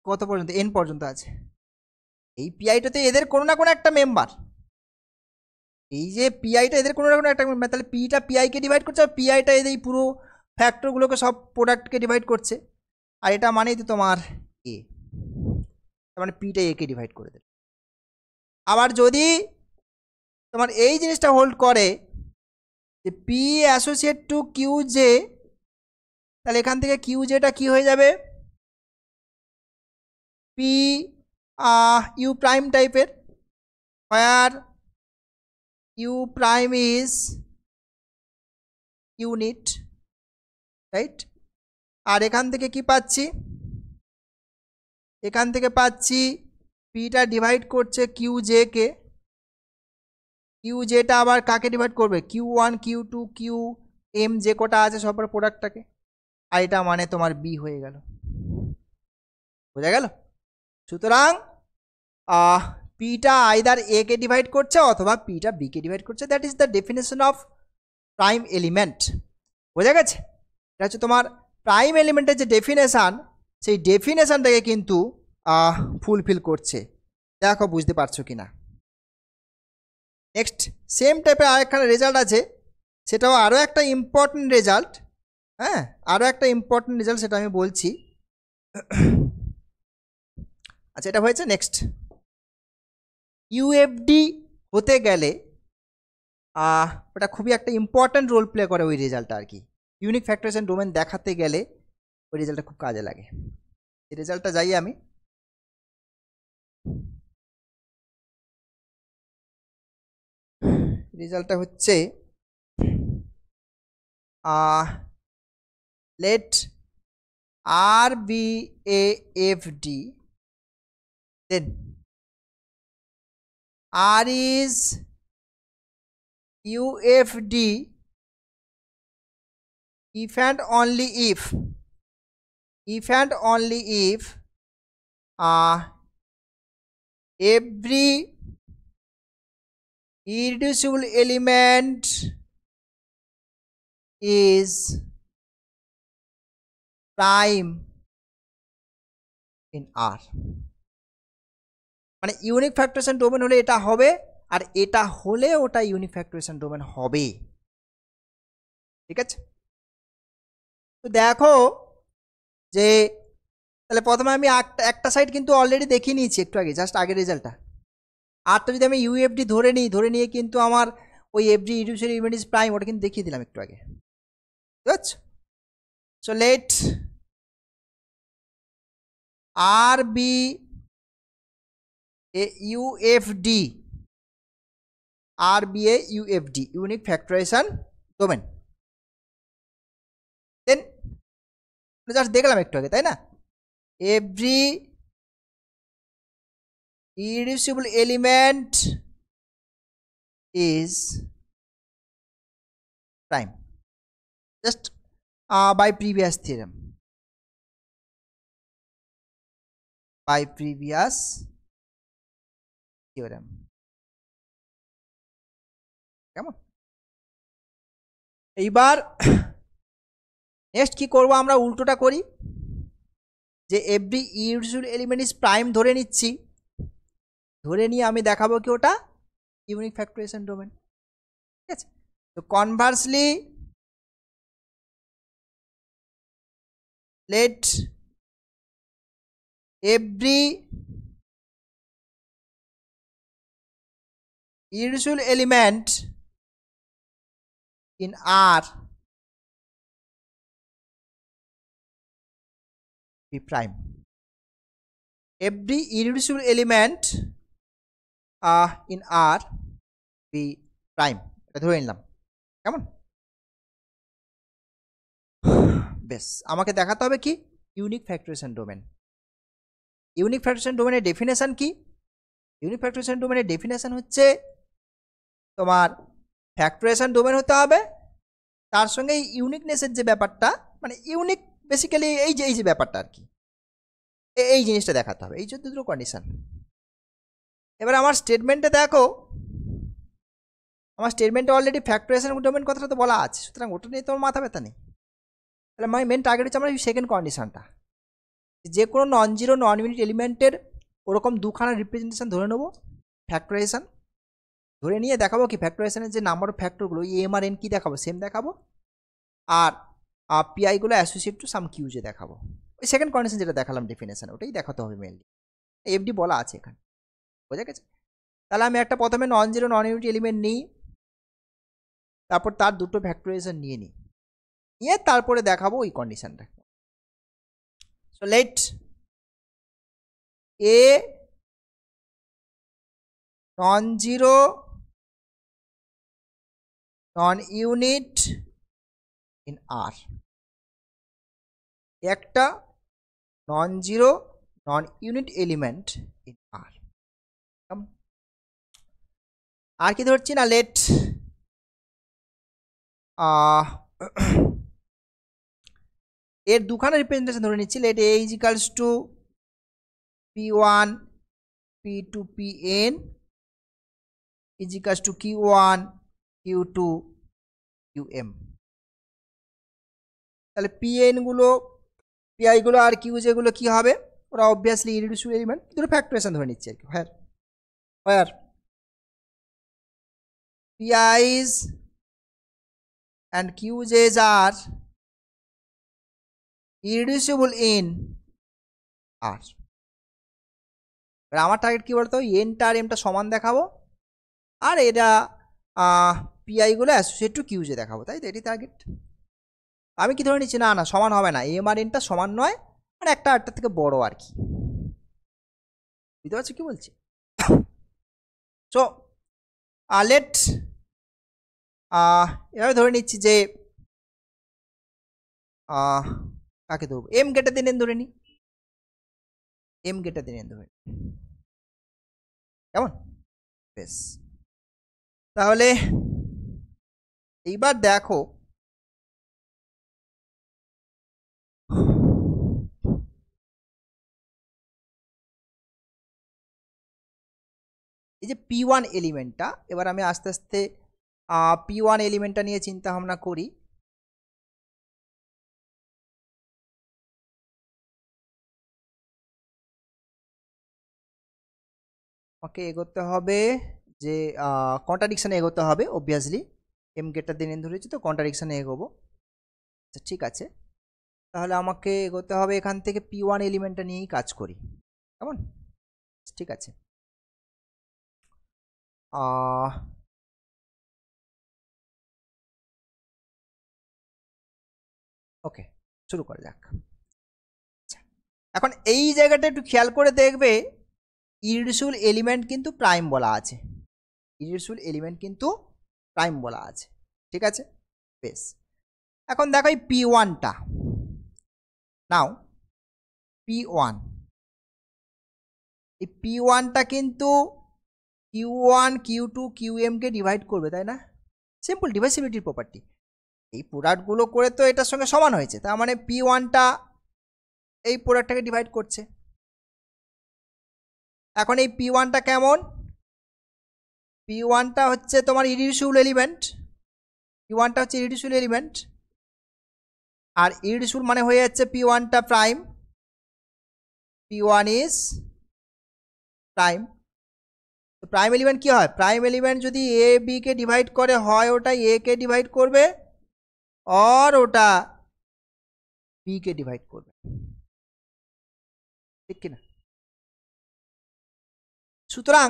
S1: কত পর্যন্ত এন পর্যন্ত আছে, এই পিআইটাতে এদের কোনো না কোনো একটা মেম্বার, এই যে পিআইটা এদের কোনো না কোনো একটা মেম্বার, তাহলে পিটা পিআইকে ডিভাইড করছে, আর পিআইটা এদের এই পুরো ফ্যাক্টরগুলোকে সব প্রোডাক্টকে ডিভাইড করছে, আর এটা মানেই তো তোমার এ, তার মানে পিটা একে ডিভাইড করে দেবে। আবার যদি তোমার এই জিনিসটা হোল্ড করে যে P associate to Q J, তাহলে এখান থেকে কিউ জেটা কি হয়ে যাবে, পি ইউ প্রাইম টাইপের, where u prime is unit, right? আর এখান থেকে কি পাচ্ছি, এখান থেকে পাচ্ছি পিটা ডিভাইড করছে কিউ জে কে, কিউ যেটা আবার কাকে ডিভাইড করবে, Q1 Q2 Qm যে কটা আছে সবার প্রোডাক্টটাকে, আর এটা মানে তোমার বি হয়ে গেল। বোঝা গেল? সুতরাং পিটা আইদার এ কে ডিভাইড করছে অথবা পিটা বি কে ডিভাইড করছে। That is the definition of prime element. বোঝা গেছে? এটা হচ্ছে তোমার প্রাইম এলিমেন্টের যে ডেফিনেশান, সেই ডেফিনেশানটাকে কিন্তু ফুলফিল করছে। দেখো বুঝতে পারছো কি না। নেক্সট সেম টাইপের আরেকখানে রেজাল্ট আছে, সেটাও আরও একটা ইম্পর্টেন্ট রেজাল্ট। হ্যাঁ, আরও একটা ইম্পর্টেন্ট রেজাল্ট, সেটা আমি বলছি। আচ্ছা, এটা হয়েছে। নেক্সট ইউএফডি হতে গেলে ওটা খুবই একটা ইম্পর্ট্যান্ট রোল প্লে করে ওই রেজাল্টটা আর কি। ইউনিক ফ্যাক্টরাইজেশন ডোমেন দেখাতে গেলে ওই রেজাল্টটা খুব কাজে লাগে। এই রেজাল্টটা যাই আমি, রেজাল্টটা হচ্ছে let R be a FD, then R is UFD if and only if every irreducible element is prime in R। মানে ইউনিক ফ্যাক্টরাইজেশন ডোমেন হলে এটা হবে, আর এটা হলে ওটা ইউনিক ফ্যাক্টরাইজেশন ডোমেন হবে। ঠিক আছে? তো দেখো যে তাহলে প্রথমে আমি একটা সাইড কিন্তু অলরেডি দেখিয়ে নিয়েছি একটু আগে, জাস্ট আগের রেজাল্টটা। আরটা যদি আমি ইউএফডি ধরে নিয়ে কিন্তু আমার ওই এফডি ইরিডিউসিবল এলিমেন্ট ইজ প্রাইম, ওটা কিন্তু দেখিয়ে দিলাম একটু আগে। ঠিক আছে? So late R B A ইউএফডি, R B A ইউএফডি, unique factorization domain. Then just দেখলাম একটু আগে, তাই না? Every irreducible element is prime, just by previous theorem, কেমন? এইবার নেক্সট কি করব, আমরা উল্টোটা করি, যে এভরি ইররিডিউসিবল এলিমেন্ট ইজ প্রাইম ধরে নিচ্ছি, ধরে নিয়ে আমি দেখাবো কি ওটা ইউনিক ফ্যাক্টরাইজেশন ডোমেন। ঠিক আছে? তো conversely let every irreducible element in R be prime. Every irreducible element in R be prime, এটা ধরে নিলাম। কেমন? বেশ, আমাকে দেখাতে হবে কি unique factorization domain. Unique factorisation ডোমেনের ডেফিনেশন কি? ইউনিক ফ্যাক্টরাইজেশন ডোমেনের ডেফিনেশন হচ্ছে তোমার ফ্যাক্টরাইজেশন ডোমেন হতে হবে, তার সঙ্গে ইউনিকনেসের যে ব্যাপারটা, মানে ইউনিক বেসিক্যালি এই যে ব্যাপারটা আর কি, এই জিনিসটা দেখাতে হবে। এই যে দুটো কন্ডিশন। এবার আমার স্টেটমেন্টে দেখো, আমার স্টেটমেন্টে অলরেডি ফ্যাক্টরাইজেশন ডোমেন কথাটা তো বলা আছে, সুতরাং ওটা নিয়ে তোমার মাথা ব্যথা নেই। তাহলে আমার মেন টার্গেট হচ্ছে আমরা সেকেন্ড কন্ডিশনটা, যে কোনো নন জিরো নন ইউনিট এলিমেন্টের ওরকম দুখানা রিপ্রেজেন্টেশন ধরে নেবো ফ্যাক্টরাইজেশন, ধরে নিয়ে দেখাবো কি ফ্যাক্টরাইজেশনের যে নাম্বার অফ ফ্যাক্টরগুলো এম আর এন কী দেখাবো, সেম দেখাবো, আর পিআইগুলো অ্যাসোসিয়েট টু সাম কিউজে দেখাবো। ওই সেকেন্ড কন্ডিশন যেটা দেখালাম ডেফিনেশন, ওটাই দেখাতে হবে মেনলি। এফডি বলা আছে এখানে, বোঝা গেছে? তাহলে আমি একটা প্রথমে নন জিরো নন ইউনিট এলিমেন্ট নিই, তারপর তার দুটো ফ্যাক্টরাইজেশন নিয়ে তারপরে দেখাবো ওই কন্ডিশনটা। So let a non zero non unit in R, একটা non zero non unit element in R. আর কি ধরছি না, লেট এর দুখানা রিপ্রেজেন্টেশন ধরে নিচ্ছি। Let A is equals to p1 p2 pn is equals to q1 q2 qm। তাহলে pn গুলো pi গুলো আর q যেগুলো কি হবে, ওরা অবভিয়াসলি ইররিডিউসিবল এলিমেন্ট, দুটো ফ্যাক্টরাইজেশন ধরে নিচ্ছি আর কি। where pi's and qj's are irreducible in r। আমার টার্গেট কি বলতো, এনটা আর এমটা সমান দেখাবো, আর এটা পিআই গুলো অ্যাসোসিয়েট টু কিউজে দেখাবো, তাই তো? এটি টার্গেট। আমি কি ধরে নিচ্ছি, না না সমান হবে না, এম আর এনটা সমান নয়, মানে একটা আটটার থেকে বড় আর কি। বুঝতে পারছো কি বলছি? সো লেট এভাবে ধরে নিচ্ছি যে কাকে ধরবো, এম গেটার দেন এন ধরে নি, এম গেটার দেন এন ধরে নি, কেমন? বেশ, তাহলে এইবার দেখো এই যে p1 এলিমেন্টটা, এবার আমি আস্তে আস্তে p1 এলিমেন্টটা নিয়ে চিন্তা ভাবনা করি। আমাকে এগোতে হবে যে কন্ট্রাডিকশানে এগোতে হবে অবভিয়াসলি, এম গেটার দেন এন ধরেছি তো কন্ট্রাডিকশানে এগোবো। আচ্ছা ঠিক আছে, তাহলে আমাকে এগোতে হবে এখান থেকে p1 এলিমেন্টটা নিয়েই কাজ করি, কেমন? ঠিক আছে, ওকে শুরু করা যাক। আচ্ছা, এখন এই জায়গাটা একটু খেয়াল করে দেখবে, ইররিডিউসিবল এলিমেন্ট কিন্তু প্রাইম বলা আছে, ইররিডিউসিবল এলিমেন্ট কিন্তু প্রাইম বলা আছে, ঠিক আছে? বেশ, এখন দেখো এই p1টা, নাও p1, এই p1টা কিন্তু q1 q2 qm কে ডিভাইড করবে, তাই না? সিম্পল ডিভাইসিবিলিটির প্রপার্টি, এই প্রোডাক্টগুলো করে তো এটার সঙ্গে সমান হয়েছে, তার মানে p1টা এই প্রোডাক্টটাকে ডিভাইড করছে। এখন এই p1টা কেমন, p1টা হচ্ছে তোমার ইররিডিউসিবল এলিমেন্ট, p1টা হচ্ছে ইররিডিউসিবল এলিমেন্ট, আর ইররিডিউসিবল মানে হয়ে যাচ্ছে p1টা প্রাইম, p1 ইজ প্রাইম। তো প্রাইম এলিমেন্ট কি হয়, প্রাইম এলিমেন্ট যদি এ বি কে ডিভাইড করে, হয় ওটা এ কে ডিভাইড করবে আর ওটা বি কে ডিভাইড করবে, ঠিক কিনা? সুতরাং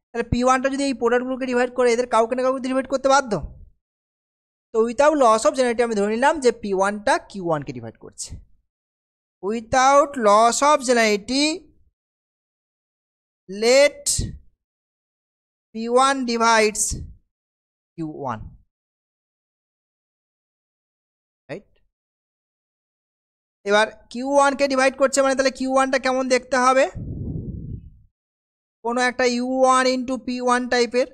S1: তাহলে p1টা যদি এই প্রোডাক্টগুলোকে ডিভাইড করে, এদের কাউকে না কাউকে ডিভাইড করতে বাধ্য। তো উইথাউট লস অফ জেনারেলিটি আমি ধরে নিলাম যে p1টা q1 কে ডিভাইড করছে। Without loss of generality let p1 divides q1, right? এবার q1 কে ডিভাইড করছে মানে তাহলে q1টা কেমন দেখতে হবে, কোনো একটা u1 ইন্টু p1 টাইপের,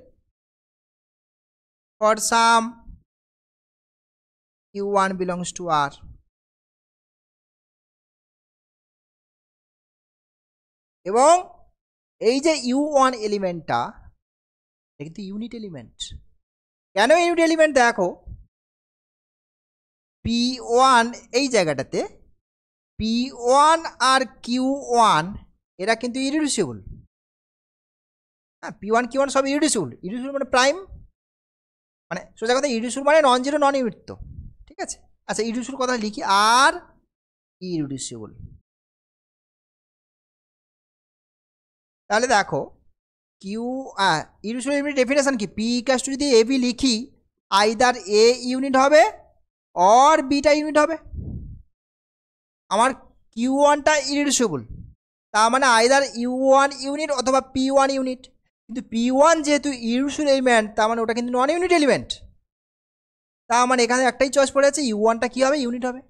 S1: for some u1 belongs to r। এবং এই যে u1 এলিমেন্টটা, এটা কিন্তু ইউনিট এলিমেন্ট। কেন ইউনিট এলিমেন্ট, দেখো p1 এই জায়গাটাতে p1 আর q1 এরা কিন্তু ইররিডিউসিবল। হ্যাঁ, p1 q1 সব ইররিডিউসিবল, ইররিডিউসিবল মানে প্রাইম, মানে সোজা কথা ইররিডিউসিবল মানে নন জিরো নন ইউনিট তো, ঠিক আছে? আচ্ছা ইররিডিউসিবল কথা লিখি, আর ইররিডিউসিবল। তাহলে দেখো কিউ ইররিডিউসিবল এলিমেন্টের ডেফিনেশন কি, পি ইকুয়ালস টু যদি এ বি লিখি, আইদার এ ইউনিট হবে অর বিটা ইউনিট হবে। আমার q1টা ইররিডিউসিবল, তার মানে আইদার u1 ইউনিট অথবা p1 ইউনিট, কিন্তু p1 যেহেতু ইররিডিউসিবল এলিমেন্ট, তার মানে ওটা কিন্তু নন ইউনিট এলিমেন্ট, তার মানে এখানে একটাই চয়েস পড়ে আছে, u1টা কি হবে, ইউনিট হবে।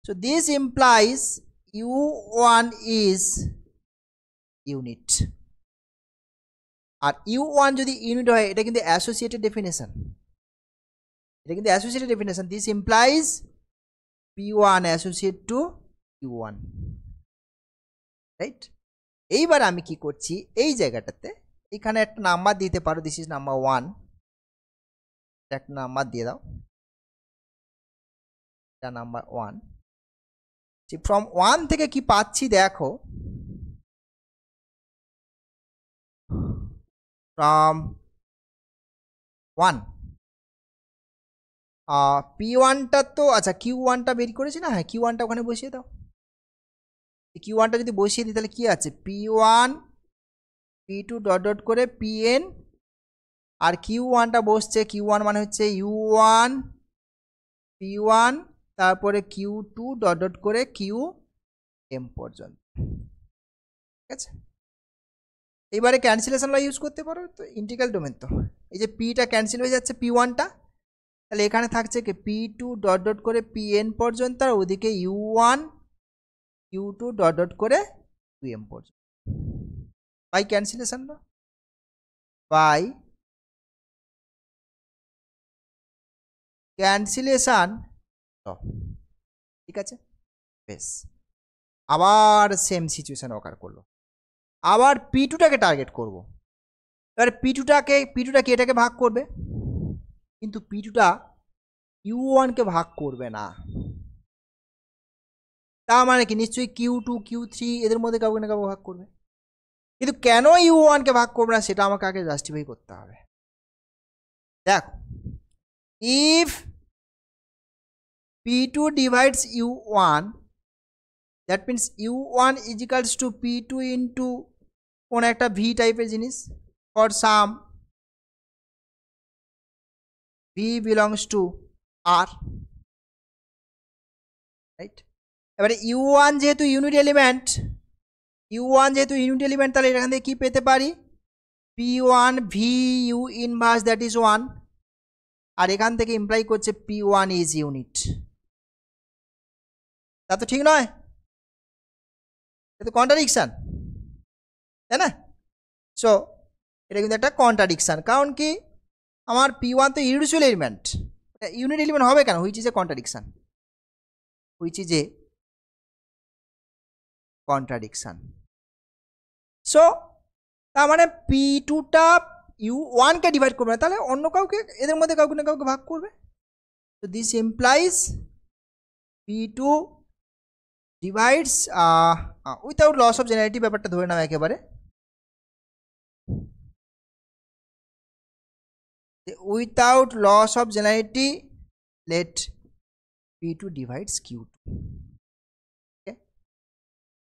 S1: So this implies u1 is unit. আর u1 যদি ইউনিট হয় এটা কিন্তু অ্যাসোসিয়েটেড ডেফিনেশন, এটা কিন্তু associated definition. This implies p1 associate to q1, right. এইবার আমি কি করছি, এই জায়গাটাতে এখানে একটা নাম্বার দিতে পারো, দিস ইজ নাম্বার 1, একটা নাম্বার দিয়ে দাও, এটা নাম্বার 1। ফ্রম 1 থেকে কি পাচ্ছি দেখো, ফ্রম 1 p1টা তো আচ্ছা q1টা বের করেছি না, হ্যাঁ q1টা ওখানে বসিয়ে দাও। q1টা যদি বসিয়ে দিই তাহলে কি আছে, p1 p2 ডট ডট করে pn, আর q1টা বসছে, q1 মানে হচ্ছে u1 p1 তারপরে q2 ডট ডট করে qm পর্যন্ত, ঠিক আছে। এবারে ক্যান্সেলেশন ল ইউজ করতে পারো, তো ইন্টিগ্রাল ডোমেন তো এই যে পিটা ক্যান্সেল হয়ে যাচ্ছে p1টা, তাহলে এখানে থাকছে কি p2 ডট ডট করে pn পর্যন্ত, আর ওদিকে u1 q2 ডট ডট করে qm পর্যন্ত, by cancellation law, by cancellation law, ঠিক আছে। বেশ, আবার সেম সিচুয়েশন অকার করলো, আবার p2টাকে টার্গেট করব। এবার p2টা কি এটাকে ভাগ করবে, কিন্তু p2টা u1কে ভাগ করবে না, তার মানে কি নিশ্চয়ই q2 q3 এদের মধ্যে কাউকে না কাউকে ভাগ করবে, কিন্তু কেন u1কে ভাগ করবে না সেটা আমাকে আগে জাস্টিফাই করতে হবে। দেখো, if p2 divides u1, that means u1 is equals to p2 into কোন একটা v টাইপের জিনিস, for some v belongs to r, right. এবারে u1 যেহেতু ইউনিট এলিমেন্ট, তাহলে এখান থেকে কি পেতে পারি, p1 v u inverse that is 1, আর এখান থেকে ইমপ্লাই করছে p1 ইজ ইউনিট, তা তো ঠিক নয়, এটা তো কন্ট্রাডিকশন, তাই না। সো এটা কিন্তু একটা কন্ট্রাডিকশন, কারণ কি আমার p1 তো ইউনিট এলিমেন্ট, ইউনিট এলিমেন্ট হবে কেন, which is a contradiction, so তার মানে p2টা u1কে ডিভাইড করবে না, তাহলে অন্য কাউকে এদের মধ্যে কাউকে না কাউকে ভাগ করবে। তো this implies p2 divides without loss of generality, ব্যাপারটা ধরে নাও একেবারে, without loss of generality let p2 divides q2,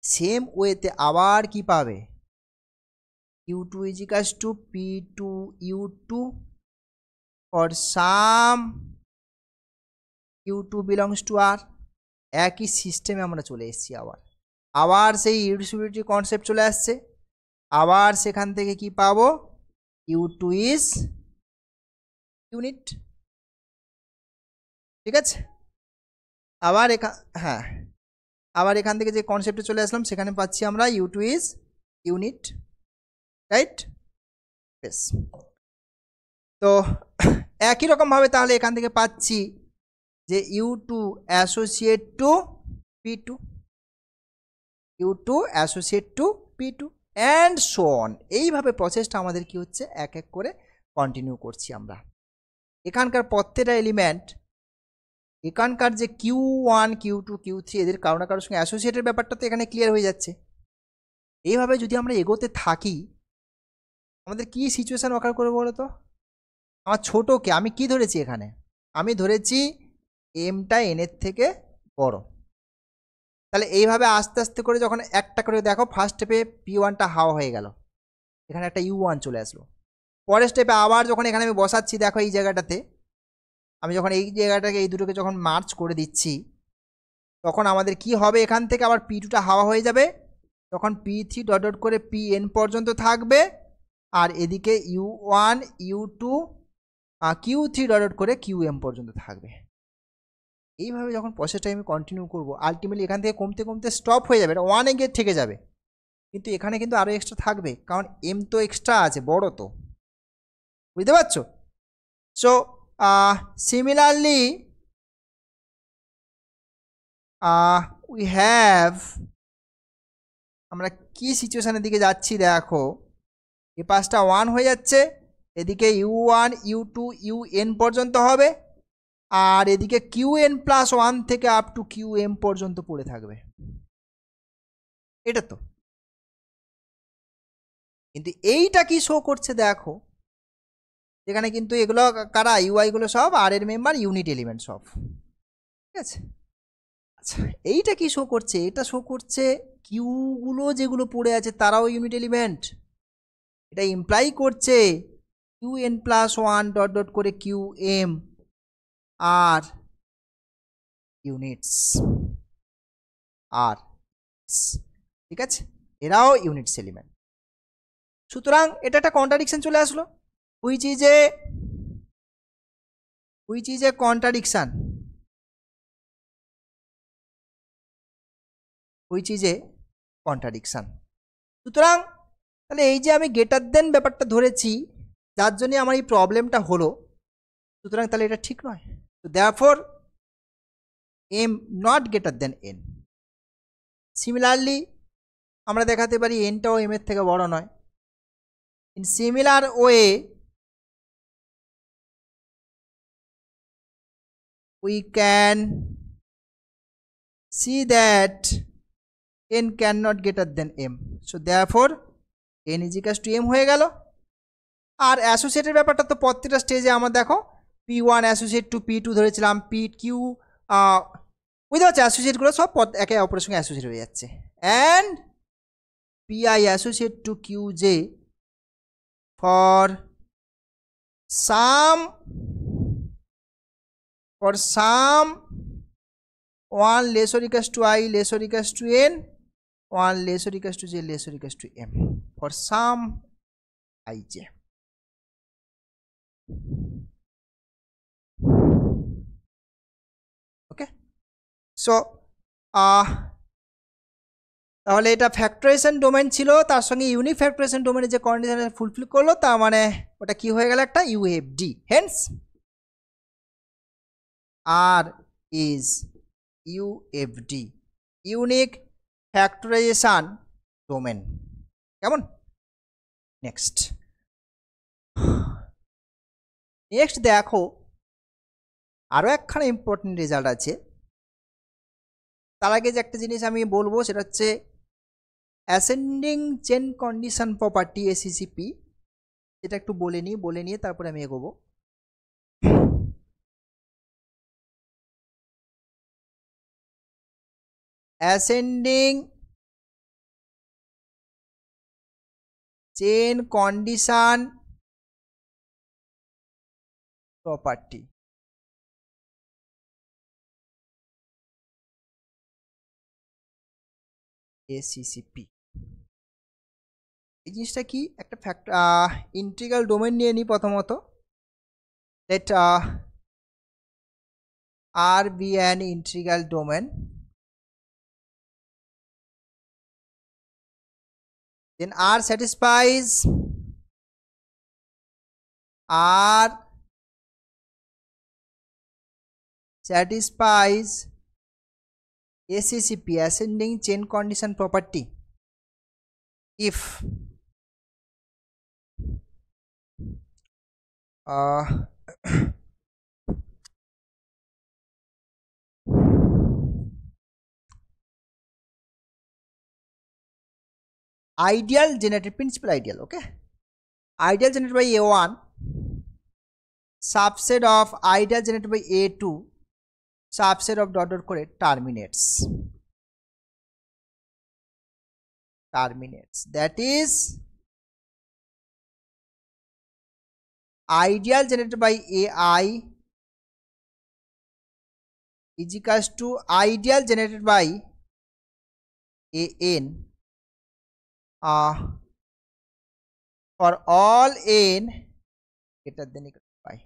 S1: same ওয়েতে আবার কি পাবে, q2 is equals to p2 u2 for some q2 belongs to r, একই সিস্টেমে আমরা চলে এসেছি, আবার সেই ইউডিসিবিলিটি কনসেপ্ট চলে আসছে, আবার সেখান থেকে কি পাবো, u2 is ইউনিট, ঠিক আছে। আবার হ্যাঁ, আবার এখান থেকে যে কনসেপ্টে চলে আসলাম সেখানে পাচ্ছি আমরা u2 is ইউনিট, রাইট। বেশ, তো একই রকমভাবে তাহলে এখান থেকে পাচ্ছি যে u2 associate to p2, u2 associate to p2 and so on. এইভাবে প্রসেসটা আমাদের কি হচ্ছে, এক এক করে কন্টিনিউ করছি আমরা। এখানকার প্রত্যেকটা এলিমেন্ট, এখানকার যে q1 q2 q3 এদের কারো না কারোর সঙ্গে অ্যাসোসিয়েটের ব্যাপারটা তো এখানে ক্লিয়ার হয়ে যাচ্ছে। এইভাবে যদি আমরা এগোতে থাকি আমাদের কি সিচুয়েশান ওয়াকার করে বলো তো, আমার ছোটোকে আমি কি ধরেছি এখানে, আমি ধরেছি এমটা এনের থেকে বড়, তাহলে এইভাবে আস্তে আস্তে করে যখন একটা করে দেখো, ফার্স্ট স্টেপে p1টা হাওয়া হয়ে গেল, এখানে একটা u1 চলে আসলো, পরের স্টেপে আবার যখন এখানে আমি বসাচ্ছি দেখো এই জায়গাটাতে, আমি যখন এই জায়গাটাকে এই দুটোকে যখন মার্চ করে দিচ্ছি তখন আমাদের কি হবে, এখান থেকে আবার p2টা হাওয়া হয়ে যাবে, তখন p3 ডট ডট করে pn পর্যন্ত থাকবে, আর এদিকে u1 u2 q3 dot dot করে qm পর্যন্ত থাকবে। এইভাবে যখন প্রসেসটা আমি কন্টিনিউ করবো, আলটিমেটলি এখান থেকে কমতে কমতে স্টপ হয়ে যাবে, এটা 1 এ গিয়ে থেকে যাবে, কিন্তু এখানে কিন্তু আরো এক্সট্রা থাকবে, কারণ এম তো এক্সট্রা আছে, বড় তো, বুঝতে পারছো? সো সিমিলারলি উই হ্যাভ, আমরা কি সিচুয়েশনের দিকে যাচ্ছি দেখো, এ পাশটা 1 হয়ে যাচ্ছে, এদিকে u1 u2 un পর্যন্ত হবে, আর এদিকে qn+1 থেকে আপ টু qm পর্যন্ত পড়ে থাকবে, এটা তো। কিন্তু এইটা কি শো করছে দেখো, এখানে কিন্তু এগুলো কারা, ইউআই গুলো সব আর এর মেম্বার, ইউনিট এলিমেন্ট সব, ঠিক আছে। আচ্ছা এইটা কি শো করছে, এটা শো করছে কিউ গুলো যেগুলো পড়ে আছে তারাও ইউনিট এলিমেন্ট, এটা ইমপ্লাই করছে qn+1 ডট ডট করে qm আর ইউনিটস আর, ঠিক আছে, এরাও ইউনিটস এলিমেন্ট। সুতরাং এটা একটা কন্ট্রাডিকশন চলে আসলো, হুইচ ইজ এ কন্ট্রাডিকশন, সুতরাং তাহলে এই যে আমি গ্রেটার দেন ব্যাপারটা ধরেছি, যার জন্য আমার এই প্রবলেমটা হলো, সুতরাং তাহলে এটা ঠিক নয়। তো therefore am not greater than n. Similarly আমরা দেখাতে পারি এনটাও এম এর থেকে বড় নয়। In similar way we can see that n cannot greater than m, so therefore n is equals to m হয়ে গেল। আর অ্যাসোসিয়েটের ব্যাপারটা তো প্রত্যেকটা স্টেজে আমরা দেখো p1 অ্যাসোসিয়েট টু p2 ধরেছিলাম, p2 বুঝতে পারছি, অ্যাসোসিয়েটগুলো সব একে অপরের সঙ্গে অ্যাসোসিয়েট হয়ে যাচ্ছে, and pi associate to qj for some 1 less or equals to I less or equals to n, 1 less or equals to j less or equals to m for some ij. Okay, so তাহলে এটা factorisation domain ছিল, তার সঙ্গে unique factorisation ডোমেনে যে condition fulfil করলো, তার মানে ওটা কি হয়ে গেল, একটা UFD, hence R is UFD, unique factorization domain. কেমন? নেক্সট দেখো আরও একখানা ইম্পর্টেন্ট রেজাল্ট আছে। তার আগে যে একটা জিনিস আমি বলবো সেটা হচ্ছে ascending chain condition property ACCP, এটা একটু বলে নিয়ে তারপরে আমি এগোবো। Ascending chain condition property, ACCP, এই জিনিসটা কি, একটা ইন্টিগ্রাল ডোমেন নিয়ে নিই প্রথমত। লেট R be an integral domain, then R satisfies ACCP, ascending chain condition property, if ideal generated, principal ideal, okay, ideal generated by A1 subset of ideal generated by A2 subset of dot dot করে terminates, that is ideal generated by AI is equals to ideal generated by AN for all n greater than equal to pi.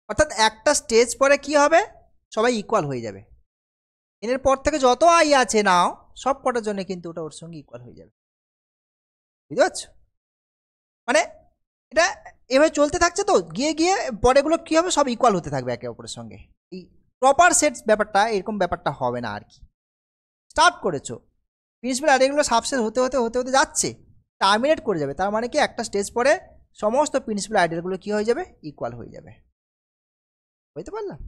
S1: অর্থাৎ একটা stage পরে কি হবে, সবাই equal হয়ে যাবে। এর পর থেকে যত আই আছে নাও সব কটার জন্য কিন্তু ওটা ওর সঙ্গে ইকুয়াল হয়ে যাবে। বুঝতে পারছো? মানে এটা এভাবে চলতে থাকছে, তো গিয়ে গিয়ে পরেগুলো কী হবে, সব ইকুয়াল হতে থাকবে একে অপরের সঙ্গে। এই প্রপার সেট ব্যাপারটা, এরকম ব্যাপারটা হবে না আর কি। স্টার্ট করেছো, প্রিন্সিপাল আইডিয়াগুলো সাবসেট হতে হতে হতে হতে যাচ্ছে, টার্মিনেট করে যাবে। তার মানে কি একটা স্টেজ পরে সমস্ত প্রিন্সিপাল আইডিয়ালগুলো কী হয়ে যাবে, ইকুয়াল হয়ে যাবে। বুঝতে পারলাম?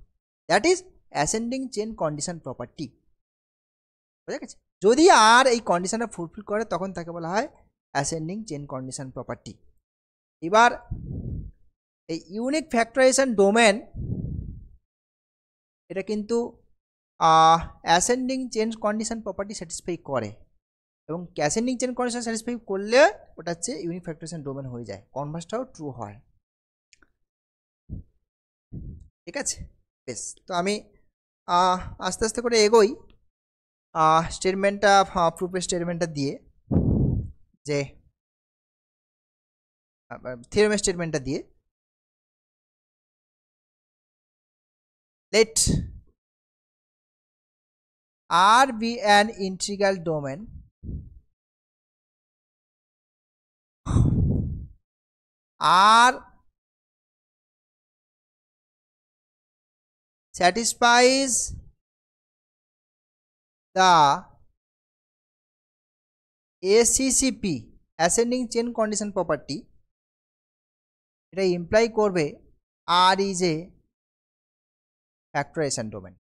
S1: That is ascending chain condition property. বুঝা গেছে? যদি আর এই কন্ডিশনটা ফুলফিল করে তখন তাকে বলা হয় অ্যাসেন্ডিং চেন কন্ডিশন প্রপার্টি। এবার এই ইউনিক ফ্যাক্টরাইজেশন ডোমেন, এটা কিন্তু ascending chain condition property satisfy করে, এবং অ্যাসেন্ডিং চেন কন্ডিশন স্যাটিসফাই করলে ওটা হচ্ছে ইউনিক ফ্যাক্টরাইজেশন ডোমেন হয়ে যায়, কনভার্সটাও ট্রু হয়। ঠিক আছে, বেশ। তো আমি আস্তে আস্তে করে এগোই স্টেটমেন্টটা, প্রুফের স্টেটমেন্টটা দিয়ে, যে থিওরেমের স্টেটমেন্টটা দিয়ে। let R be an integral domain R satisfies the ACCP ascending chain condition property, এটা ইমপ্লাই করবে R is a factorization domain।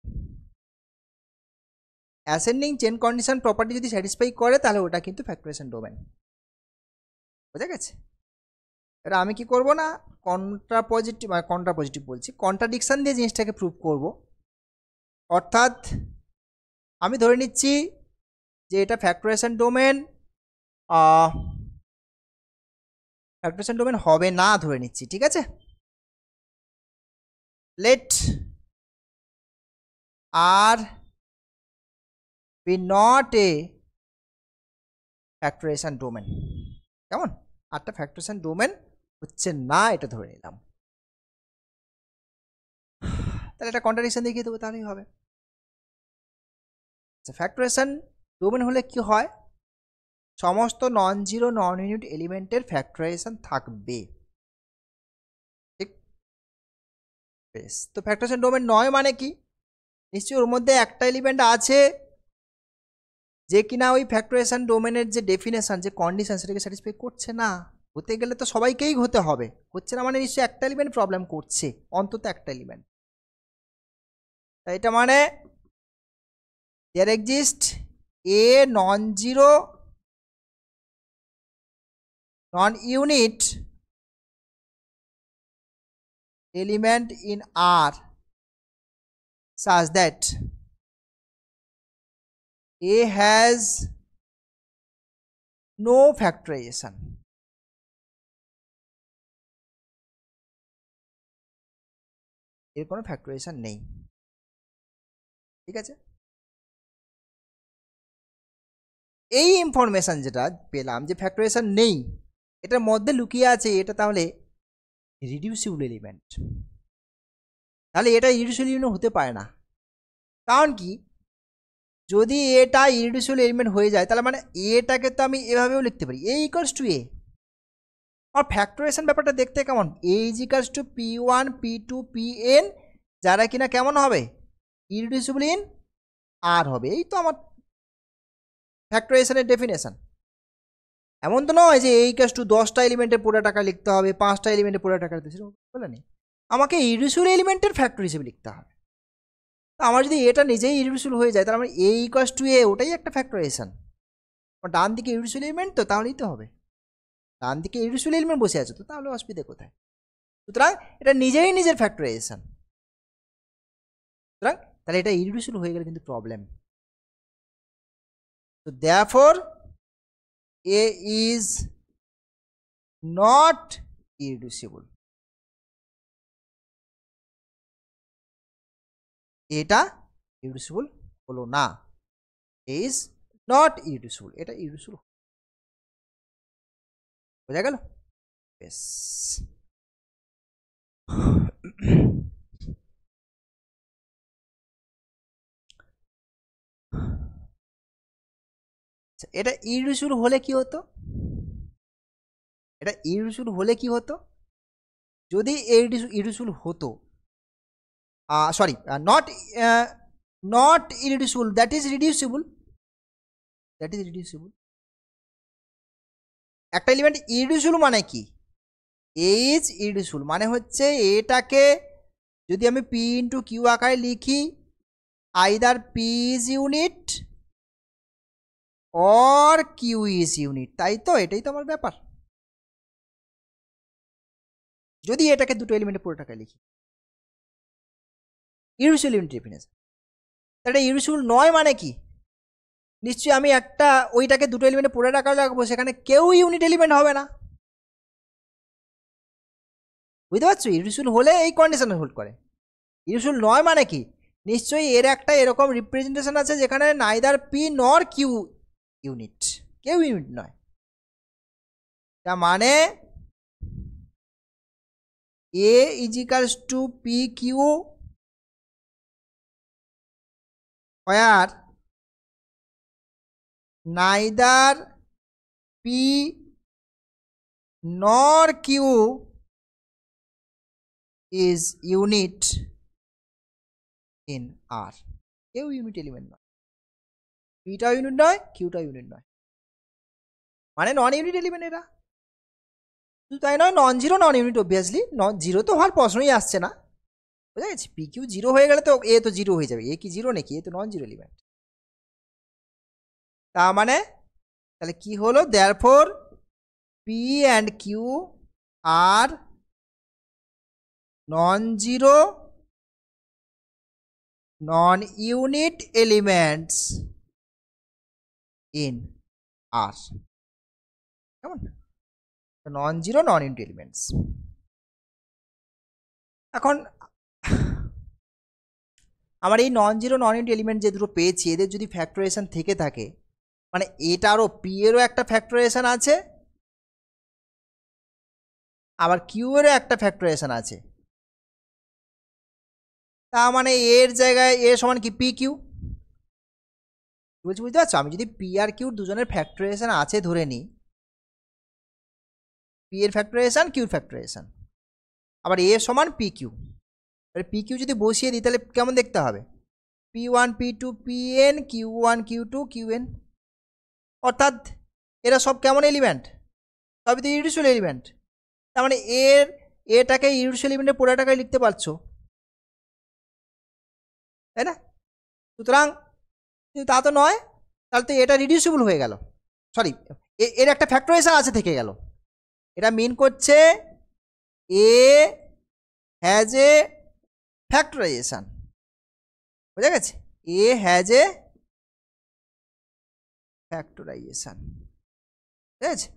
S1: Ascending chain condition property যদি স্যাটিসফাই করে তাহলে ওটা কিন্তু ফ্যাক্টরাইজেশন ডোমেন। বুঝা গেছে? এটা আমি কি করব না, কন্ট্রাপজিটিভ বলছি, কন্ট্রাডিকশন দিয়ে জিনিসটাকে প্রুভ করব। অর্থাৎ আমি ধরে নিচ্ছি যে এটা ফ্যাক্টরাইজেশন ডোমেন, ফ্যাক্টরাইজেশন ডোমেন হবে না ধরে নিচ্ছি, ঠিক আছে। Let R be not a factorization domain. কেমন? আরটা ফ্যাক্টরাইজেশন ডোমেন হচ্ছে না, এটা ধরে নিলাম। তাহলে এটা কন্ট্রাডিকশন দেখিয়ে দেবো, তাহলেই হবে। ফ্যাক্টরাইজেশন ডোমেন হলে কি হয়, সমস্ত নন জিরো নন ইউনিট এলিমেন্টের ফ্যাক্টরাইজেশন থাকবে। ঠিক, বেশ। তো ফ্যাক্টরাইজেশন ডোমেন নয় মানে কি, নিশ্চয়ই ওর মধ্যে একটা এলিমেন্ট আছে যে কিনা ওই ফ্যাক্টরাইজেশন ডোমেনের যে ডেফিনেশন, যে কন্ডিশন, সেটাকে স্যাটিসফাই করছে না। হতে গেলে তো সবাইকেই হতে হবে, হচ্ছে না মানে নিশ্চয়ই একটা এলিমেন্ট প্রবলেম করছে, অন্তত একটা এলিমেন্ট। তাই এটা মানে there exist a non-zero non-unit element in R such that A has no factorization। এর কোনো ফ্যাক্টরাইজেশন নেই, ঠিক আছে। এই ইনফরমেশন যেটা পেলাম যে ফ্যাক্টরাইজেশন নেই, এটার মধ্যে লুকিয়ে আছে এটা তাহলে রিডিউসিবল এলিমেন্ট। তাহলে এটা ইরিডিউসিবল এলিমেন্ট হতে পারে না, কারণ কি, যদি এটা ইরিডিউসিবল এলিমেন্ট হয়ে যায় তাহলে মানে এটাকে তো আমি এভাবেও লিখতে পারি, এ ইকুয়ালস টু এ। আর ফ্যাক্টরাইজেশন ব্যাপারটা দেখতে কেমন, a is equals to P1 P2 Pn, যারা কিনা কেমন হবে, ইরিডিউসিবল ইন আর হবে। এই তো আমার ফ্যাক্টরাইজেশনের ডেফিনেশন। এমন তো নয় যে এই কাজ টু 10টা এলিমেন্টের পুরো টাকা লিখতে হবে, 5টা এলিমেন্টের পুরো টাকা লিখতে হবে, বলে নেই। আমাকে ইরিডিউসিবল এলিমেন্টের ফ্যাক্টর হিসেবে লিখতে হবে। আমার যদি এটা নিজেই ইরিডিউসিবল হয়ে যায় তাহলে আমার এ ইকুয়ালস টু এ, ওটাই একটা ফ্যাক্টরাইজেশন। ডান দিকে ইরিডিউসিবল এলিমেন্ট, তো তাহলেই তো হবে। ডান দিকে ইরিডিউসিবল এলিমেন্ট বসে আছে, তো তাহলে অসুবিধা কোথায়? সুতরাং এটা নিজেই নিজের ফ্যাক্টরাইজেশন। সুতরাং তাহলে এটা ইরিডিউসিবল হয়ে গেলে কিন্তু প্রবলেম। তো therefore A is not irreducible। এটা ইরিডিউসিবল হলো না, is not irreducible, এটা ইরিডিউসিবল। বোঝা গেল? বেশ। এটা ইররিডিউসিবল হলে কি হতো, এটা ইররিডিউসিবল হলে কি হতো, যদি ইররিডিউসিবল হতো, sorry not irreducible, that is reducible, that is reducible. একটা এলিমেন্ট ইররিডিউসিবল মানে কি, ইজ ইররিডিউসিবল মানে হচ্ছে এটাকে যদি আমি পি ইন্টু কিউ আকারে লিখি, either P is unit or Q is unit, তাই তো, এটাই তো আমার ব্যাপার। যদি এটাকে দুটো এলিমেন্টে পুরো টাকায় লিখি, ইররিডিউসিবল এলিমেন্ট ডেফিনেশন, এটা ইররিডিউসিবল নয় মানে কি, নিশ্চয়ই আমি একটা ওইটাকে দুটো এলিমেন্টে পুরো টাকায় রাখবো, সেখানে কেউ ইউনিট এলিমেন্ট হবে না, বুঝতে পারছো? ইররিডিউসিবল হলে এই কন্ডিশন হোল্ড করে। ইররিডিউসিবল নয় মানে কি, নিশ্চয়ই এর একটা এরকম রিপ্রেজেন্টেশন আছে যেখানে neither p nor q unit, কেউ ইউনিট নয়, তার মানে a is equals to p q where neither P nor Q is unit in R, কেউ ইউনিট এলিমেন্ট নয়, পিটাও ইউনিট নয়, কিউটাও ইউনিট নয়, মানে নন ইউনিট এলিমেন্ট এরা। শুধু তাই নয়, নন zero non unit, obviously non zero তো হওয়ার প্রশ্নই আসছে না, বুঝা গেছে? পি কিউ জিরো হয়ে গেলে তো এ তো জিরো হয়ে যাবে, এ কি জিরো নাকি, এ তো নন জিরো এলিমেন্ট। তার মানে তাহলে কি হলো, therefore p and q are non zero non unit elements in R, কেমন? Non zero non unit elements. এখন আমার এই non zero non unit element যে দুটো পেয়েছি, এদের যদি ফ্যাক্টরাইজেশন থেকে থাকে, মানে এটারও পি এরও একটা ফ্যাক্টরাইজেশন আছে, আবার কিউ এরও একটা ফ্যাক্টরাইজেশন আছে, তার মানে এর জায়গায় এ সমান কি পি কিউ, বলছি বুঝতে পারছো? আমি যদি পি আর কিউ দুজনের ফ্যাক্টরাইজেশন আছে ধরে নিই, পি এর ফ্যাক্টরাইজেশন কিউর ফ্যাক্টরাইজেশন, আবার এ সমান পি কিউ, এবার পি কিউ যদি বসিয়ে দিই তাহলে কেমন দেখতে হবে, P one P two P N, Q one Q two Q N, অর্থাৎ এরা সব কেমন এলিমেন্ট, সবই তো ইররিডিউসিবল এলিমেন্ট, তার মানে এর এটাকে ইররিডিউসিবল এলিমেন্টের পুরো টাকায় লিখতে পারছো, তাই না? সুতরাং তা তো নয়, তাহলে তো এটা রিডিউসিবল হয়ে গেল, সরি এর একটা ফ্যাক্টরাইজেশন আছে থেকে গেল, এটা মিন করছে এ হ্যাজ এ ফ্যাক্টরাইজেশন, বুঝা গেছে? এ হ্যাজ এ ফ্যাক্টরাইজেশন, ঠিক আছে?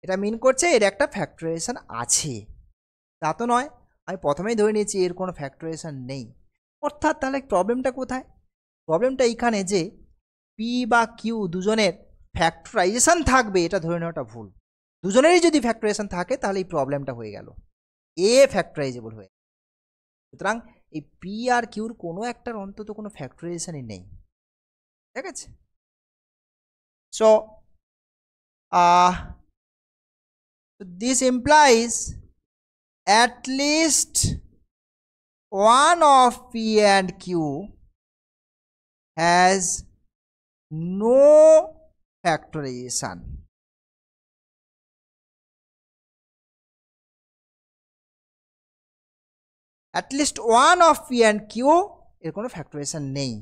S1: এটা মিন করছে এর একটা ফ্যাক্টরাইজেশন আছে, তা তো নয়, আমি প্রথমেই ধরে নিয়েছি এর কোনো ফ্যাক্টরাইজেশন নেই, অর্থাৎ তাহলে প্রবলেমটা কোথায়, প্রবলেমটা এইখানে যে পি বা কিউ দুজনের ফ্যাক্টরাইজেশন থাকবে, এটা ধরে নেওয়াটা ভুল, দুজনেরই যদি ফ্যাক্টরাইজেশন থাকে তাহলে এই প্রবলেমটা হয়ে গেল, এ ফ্যাক্টরাইজেবল হয়ে, সুতরাং এই পি আর কিউর কোনো একটার অন্তত কোনো ফ্যাক্টরাইজেশনই নেই, ঠিক আছে? So this implies at least one of P and Q has no factorization, at least one of P and Q এর কোনো ফ্যাক্টরাইজেশন নেই,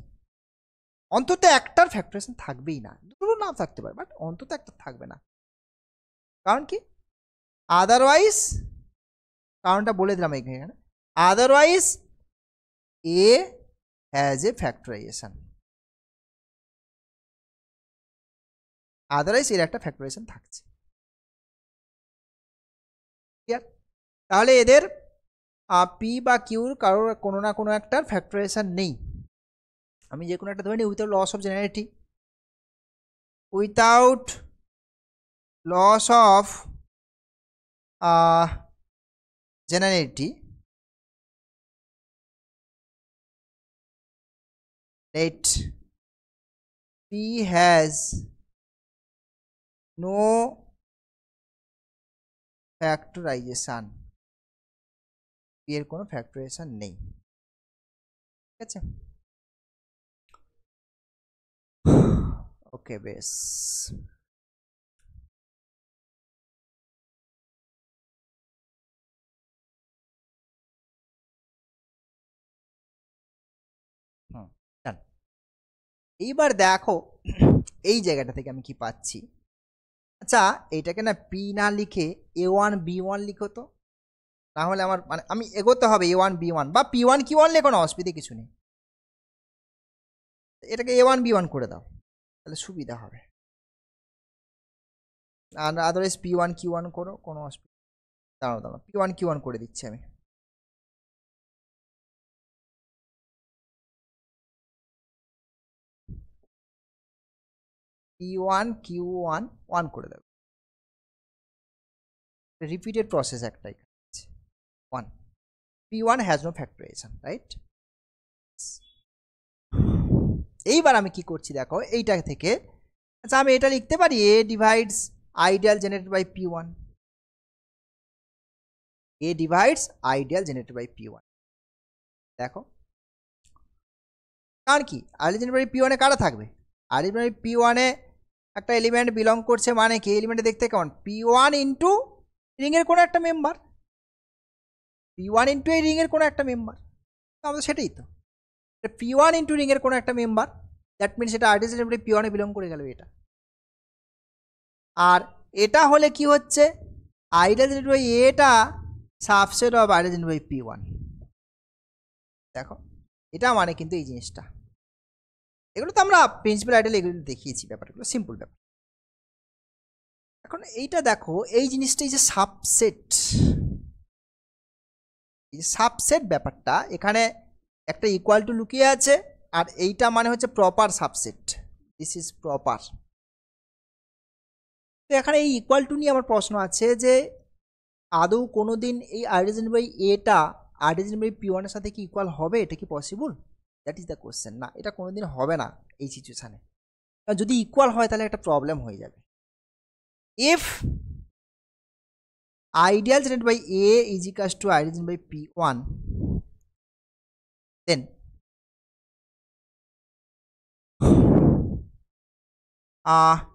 S1: অন্তত একটার ফ্যাক্টরাইজেশন থাকবেই না, দুটো নাও থাকতে পারে বাট অন্তত একটা থাকবে না, কারণ কি, আদারওয়াইজ, কারণটা বলে দিলাম এখানে, otherwise A has a factorisation, otherwise এর একটা ফ্যাক্টরাইজেশন থাকছে, ক্লিয়ার? তাহলে এদের পি বা কিউর কারোর কোনো না কোনো একটার ফ্যাক্টরাইজেশন নেই, আমি যে কোনো একটা ধরে নিই without loss of generality, without loss of generality, let P has no factorization, এর কোনো ফ্যাক্টরাইজেশন নেই। ঠিক আছে, ওকে বেশ। এইবার দেখো এই জায়গাটা থেকে আমি কি পাচ্ছি। আচ্ছা এইটাকে না পি না লিখে A1 B1 লিখো তো, তাহলে আমার মানে আমি এগোতে হবে A1 B1 বা P1 Q1 লেখো না, অসুবিধে কিছু নেই। এটাকে A1 B1 করে দাও, তাহলে সুবিধা হবে। আর আদারওয়াইজ P1Q1 করো, কোনো অসুবিধা। দাঁড়াও দাঁড়াও, P1Q1 করে দিচ্ছি আমি। P1Q1 করে দেবে, রিপিটেড প্রসেস একটাই। 1 P1 has no factorisation, right. এইবার আমি কি করছি দেখো এইটা থেকে, আচ্ছা আমি এটা লিখতে পারি A divides ideal generated by P1, A divides ideal generated by P1। দেখো কার কি আইডিয়াল জেনারেটেড বাই P1 এ কারা থাকবে, আইডিয়াল জেনারেটেড বাই P1 এ একটা এলিমেন্ট বিলং করছে, মানে কি এলিমেন্টে দেখতে কেমন P1 ইন্টু রিং এর কোনো একটা মেম্বার, P1 ইন্টু এই রিং এর কোনো একটা মেম্বার, আমাদের সেটাই তো P1 ইন্টু রিং এর কোনো একটা মেম্বার, দ্যাট মিনস এটা আইডিয়াল জেনারেটেড বাই P1 এ বিলং করে গেল এটা। আর এটা হলে কি হচ্ছে, আইডিয়াল জেনারেটেড বাই এটা subset of ideal generated by P1। দেখো এটা মানে কিন্তু এই জিনিসটা, এগুলো তো আমরা প্রিন্সিপাল আইডিয়াল এগুলো দেখিয়েছি, ব্যাপারগুলো সিম্পল ব্যাপার। এখন এইটা দেখো এই জিনিসটা, এই যে সাবসেট, এই সাবসেট ব্যাপারটা এখানে একটা ইকুয়াল টু লুকিয়ে আছে, আর এইটা মানে হচ্ছে proper subset, this is proper. তো এখানে এই ইকুয়াল টু নিয়ে আমার প্রশ্ন আছে যে আদৌ কোনো দিন এই আইডিয়াল বাই এটা আইডিয়াল বাই P1 এর সাথে কি ইকুয়াল হবে, এটা কি possible, that is the question. না, এটা কোনোদিন হবে না এই সিচুয়েশানে, যদি ইকুয়াল হয় তাহলে একটা প্রবলেম হয়ে যাবে। If ideal generated by A is equals to ideal generated by P1, then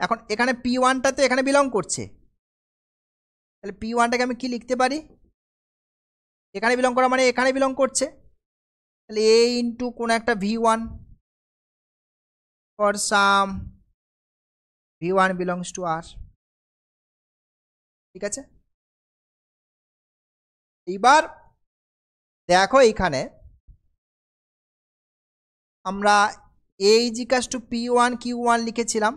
S1: এখন এখানে P1টা তো এখানে বিলং করছে, তাহলে P1টাকে আমি কি লিখতে পারি, এখানে বিলং করা মানে এখানে বিলং করছে, তাহলে A ইন্টু কোন একটা V1 for some V1 belongs to R। ঠিক আছে, এইবার দেখো এইখানে আমরা A is equals to P1Q1 লিখেছিলাম,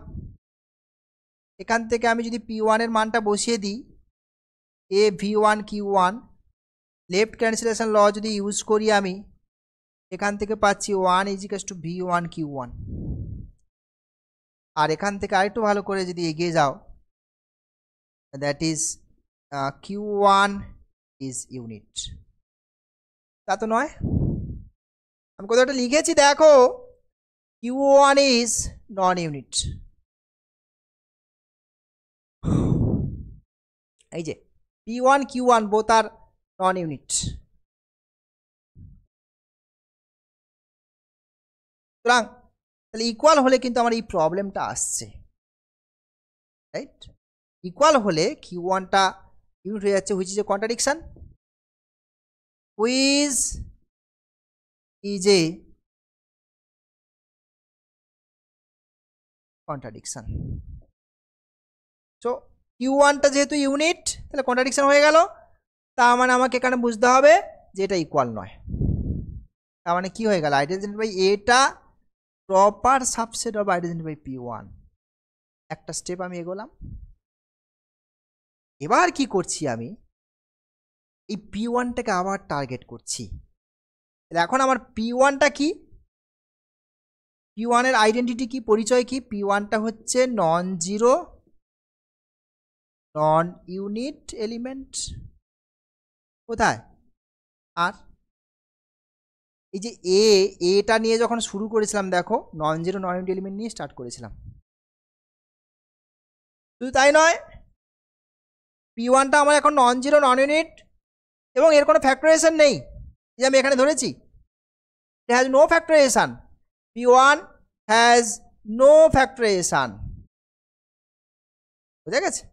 S1: এখান থেকে আমি যদি P1 এর মানটা বসিয়ে দিই A V1Q1, লেফট ক্যান্সেলেশন ল যদি ইউজ করি আমি, এখান থেকে পাচ্ছি 1 is equals to V1Q1। আর এখান থেকে আরেকটু ভালো করে যদি এগিয়ে যাও, that is Q1 is unit, তা তো নয়, আমি কোথাও একটা লিখেছি দেখো Q1 ইজ নন ইউনিট, এই যে P1Q1 বোথ আর নন ইউনিট। সুতরাং তাহলে ইকুয়াল হলে কিন্তু আমার এই প্রবলেমটা আসছে, রাইট। ইকুয়াল হলে Q1টা ইউনিট হয়ে যাচ্ছে, which is a contradiction, which is a contradiction. So Q1টা যেহেতু ইউনিট তাহলে কন্ট্রাডিকশন হয়ে গেল, তার মানে আমাকে এখানে বুঝতে হবে যে এটা ইকুয়াল নয়। তার মানে কি হয়ে গেল, আইডিয়াল জেনারেটেড বাই এটা proper subset of ideal generated by P1। একটা স্টেপ আমি এগোলাম, এবার কি করছি আমি এই P1টাকে আবার টার্গেট করছি। এখন আমার P1টা কি, P1 এর আইডেন্টিটি কি, পরিচয় কি, P1টা হচ্ছে নন জিরো নন ইউনিট এলিমেন্ট, কোথায়, আর এই যে এটা নিয়ে যখন শুরু করেছিলাম দেখো নন জিরো নন ইউনিট এলিমেন্ট নিয়ে স্টার্ট করেছিলাম, তো শুধু তাই নয়, P1টা আমার এখন নন জিরো নন ইউনিট এবং এর কোনো ফ্যাক্টরাইজেশন নেই, যে আমি এখানে ধরেছি it has no factorization. P1 has no factorization. বুঝা গেছে?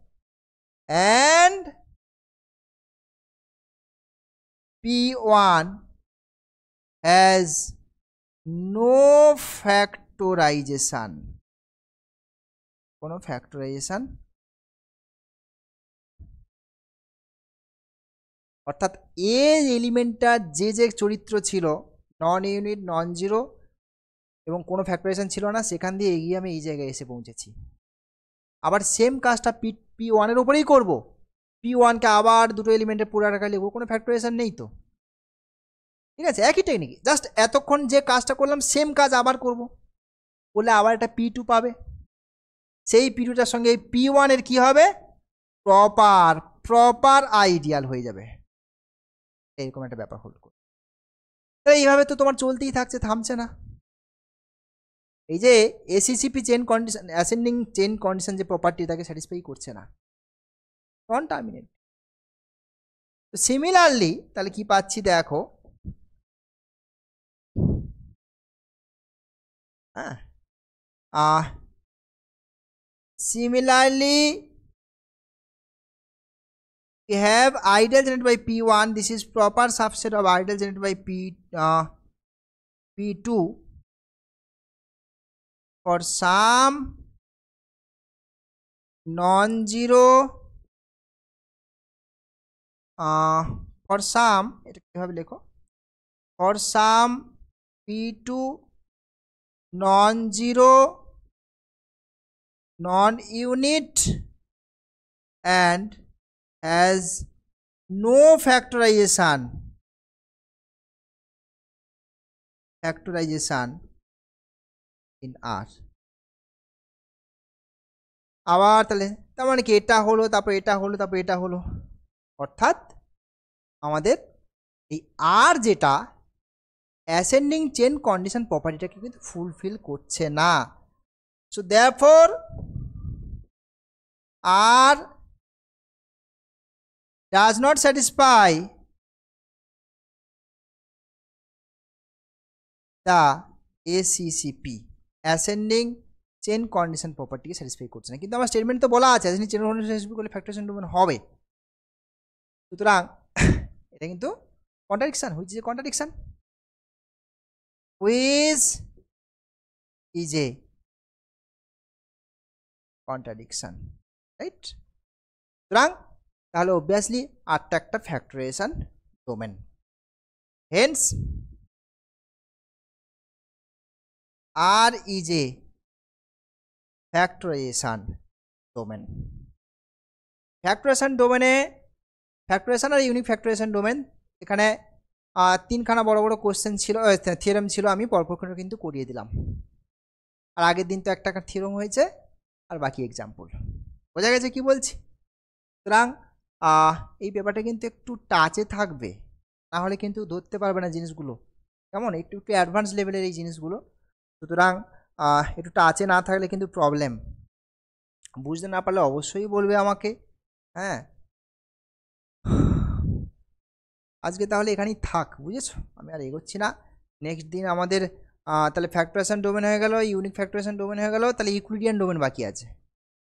S1: And P1 has no factorization. কোনো ফ্যাক্টরাইজেশন, অর্থাৎ এই এলিমেন্টটা যে যে চরিত্র ছিল নন ইউনিট নন জিরো এবং কোনো ফ্যাক্টরাইজেশন ছিল না, সেখান দিয়ে এগিয়ে আমি এই জায়গায় এসে পৌঁছেছি। আবার সেম কাজটা P1-এর উপরেই করব। P1কে আবার দুটো এলিমেন্টের পুরো টাকা লিখবো, কোনো ফ্যাক্টরাইজেশন নেই তো, ঠিক আছে? একই টেকনিক, জাস্ট এতক্ষণ যে কাজটা করলাম সেম কাজ আবার করব, বলে আবার একটা P2 পাবে। সেই P2টার সঙ্গে এই P1-এর কি হবে? প্রপার আইডিয়াল হয়ে যাবে। এইরকম একটা ব্যাপার হল। এইভাবে তো তোমার চলতেই থাকছে, থামছে না। এই যে ACCP chain condition, ascending chain condition যে প্রপার্টি, তাকে স্যাটিসফাই করছে না, নন টার্মিনেট। সিমিলারলি তাহলে কি পাচ্ছি দেখো, হ্যাঁ, similarly we have ideal generated by P1. This is proper subset of ideal generated by P2 for some non-zero for some, এটা কিভাবে লেখো, for some P2 non-zero non-unit and has no factorization in R. আবার তাহলে তার মানে কি, এটা হলো, তারপর এটা হলো, তারপর এটা হলো, অর্থাৎ আমাদের এই আর যেটা অ্যাসেন্ডিং চেন কন্ডিশন প্রপার্টিটাকে কিন্তু ফুলফিল করছে না। So therefore R does not satisfy the ACCP, ascending chain condition প্রপার্টিকে স্যাটিসফাই করছে না। কিন্তু আমার স্টেটমেন্ট তো বলা আছে অ্যাসেন্ডিং চেন কন্ডিশন স্যাটিসফাই করলে ফ্যাক্টরাইজেশন ডোমেন হবে। সুতরাং এটা কিন্তু contradiction, which is a contradiction, which is a contradiction, right? সুতরাং তাহলে অবভিয়াসলি আরটা একটা factorization domain, hence R is a factorization domain. Factorization ডোমেনে, ফ্যাক্টরাইজেশন আর ইউনিক ফ্যাক্টরাইজেশন ডোমেন, এখানে তিনখানা বড় বড় কোশ্চেন ছিল, থিওরেম ছিল, আমি পরপর কিন্তু করিয়ে দিলাম। আর আগের দিন তো একটা থিওরেম হয়েছে, আর বাকি এক্সাম্পল। বোঝা গেছে কি বলছি? সুতরাং এই ব্যাপারটা কিন্তু একটু টাচে থাকবে, না হলে কিন্তু ধরতে পারবে না জিনিসগুলো, কেমন একটু একটু অ্যাডভান্স লেভেলের এই জিনিসগুলো। সুতরাং একটু টাচে না থাকলে কিন্তু প্রবলেম। বুঝতে না পারলে অবশ্যই বলবে আমাকে। হ্যাঁ, আজকে তাহলে এখানেই থাক, বুঝেছো? আমি আর এগোচ্ছি না। নেক্সট দিন আমাদের তাহলে ফ্যাক্টরাইজেশন ডোমেন হয়ে গেল, ইউনিক ফ্যাক্টরাইজেশন ডোমেন হয়ে গেল, তাহলে ইউক্লিডিয়ান ডোমেন বাকি আছে।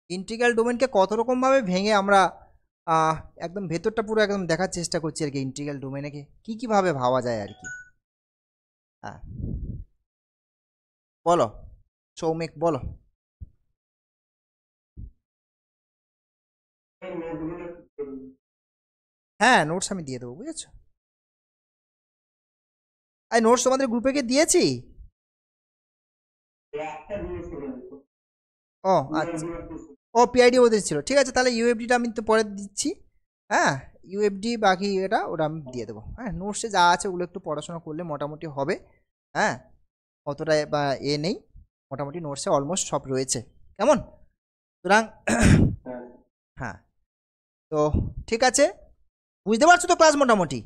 S1: ইন্টিগ্রাল ডোমেনকে কত রকমভাবে ভেঙে আমরা একদম ভেতরটা পুরো একদম দেখার চেষ্টা করছি আর কি। ইন্টিগ্রাল ডোমেনকে কীভাবে ভাবা যায় আর কি। হ্যাঁ বলো সৌমিক, বলো। হ্যাঁ নোটস আমি দিয়ে দেবো, বুঝেছো? এই নোটস তোমাদের গ্রুপে গিয়ে দিয়েছি। ও আচ্ছা, ও পিআইডি ওদের ছিল, ঠিক আছে। তাহলে ইউএফডিটা আমি তো পরে দিচ্ছি। হ্যাঁ ইউএফডি বাকি ওটা আমি দিয়ে দেবো। হ্যাঁ নোটসে যা আছে ওগুলো একটু পড়াশোনা করলে মোটামুটি হবে। হ্যাঁ অতটা বা নেই, মোটামুটি নোটসে অলমোস্ট সব রয়েছে, কেমন? সুতরাং হ্যাঁ তো ঠিক আছে, বুঝতে পারছো তো ক্লাস মোটামুটি?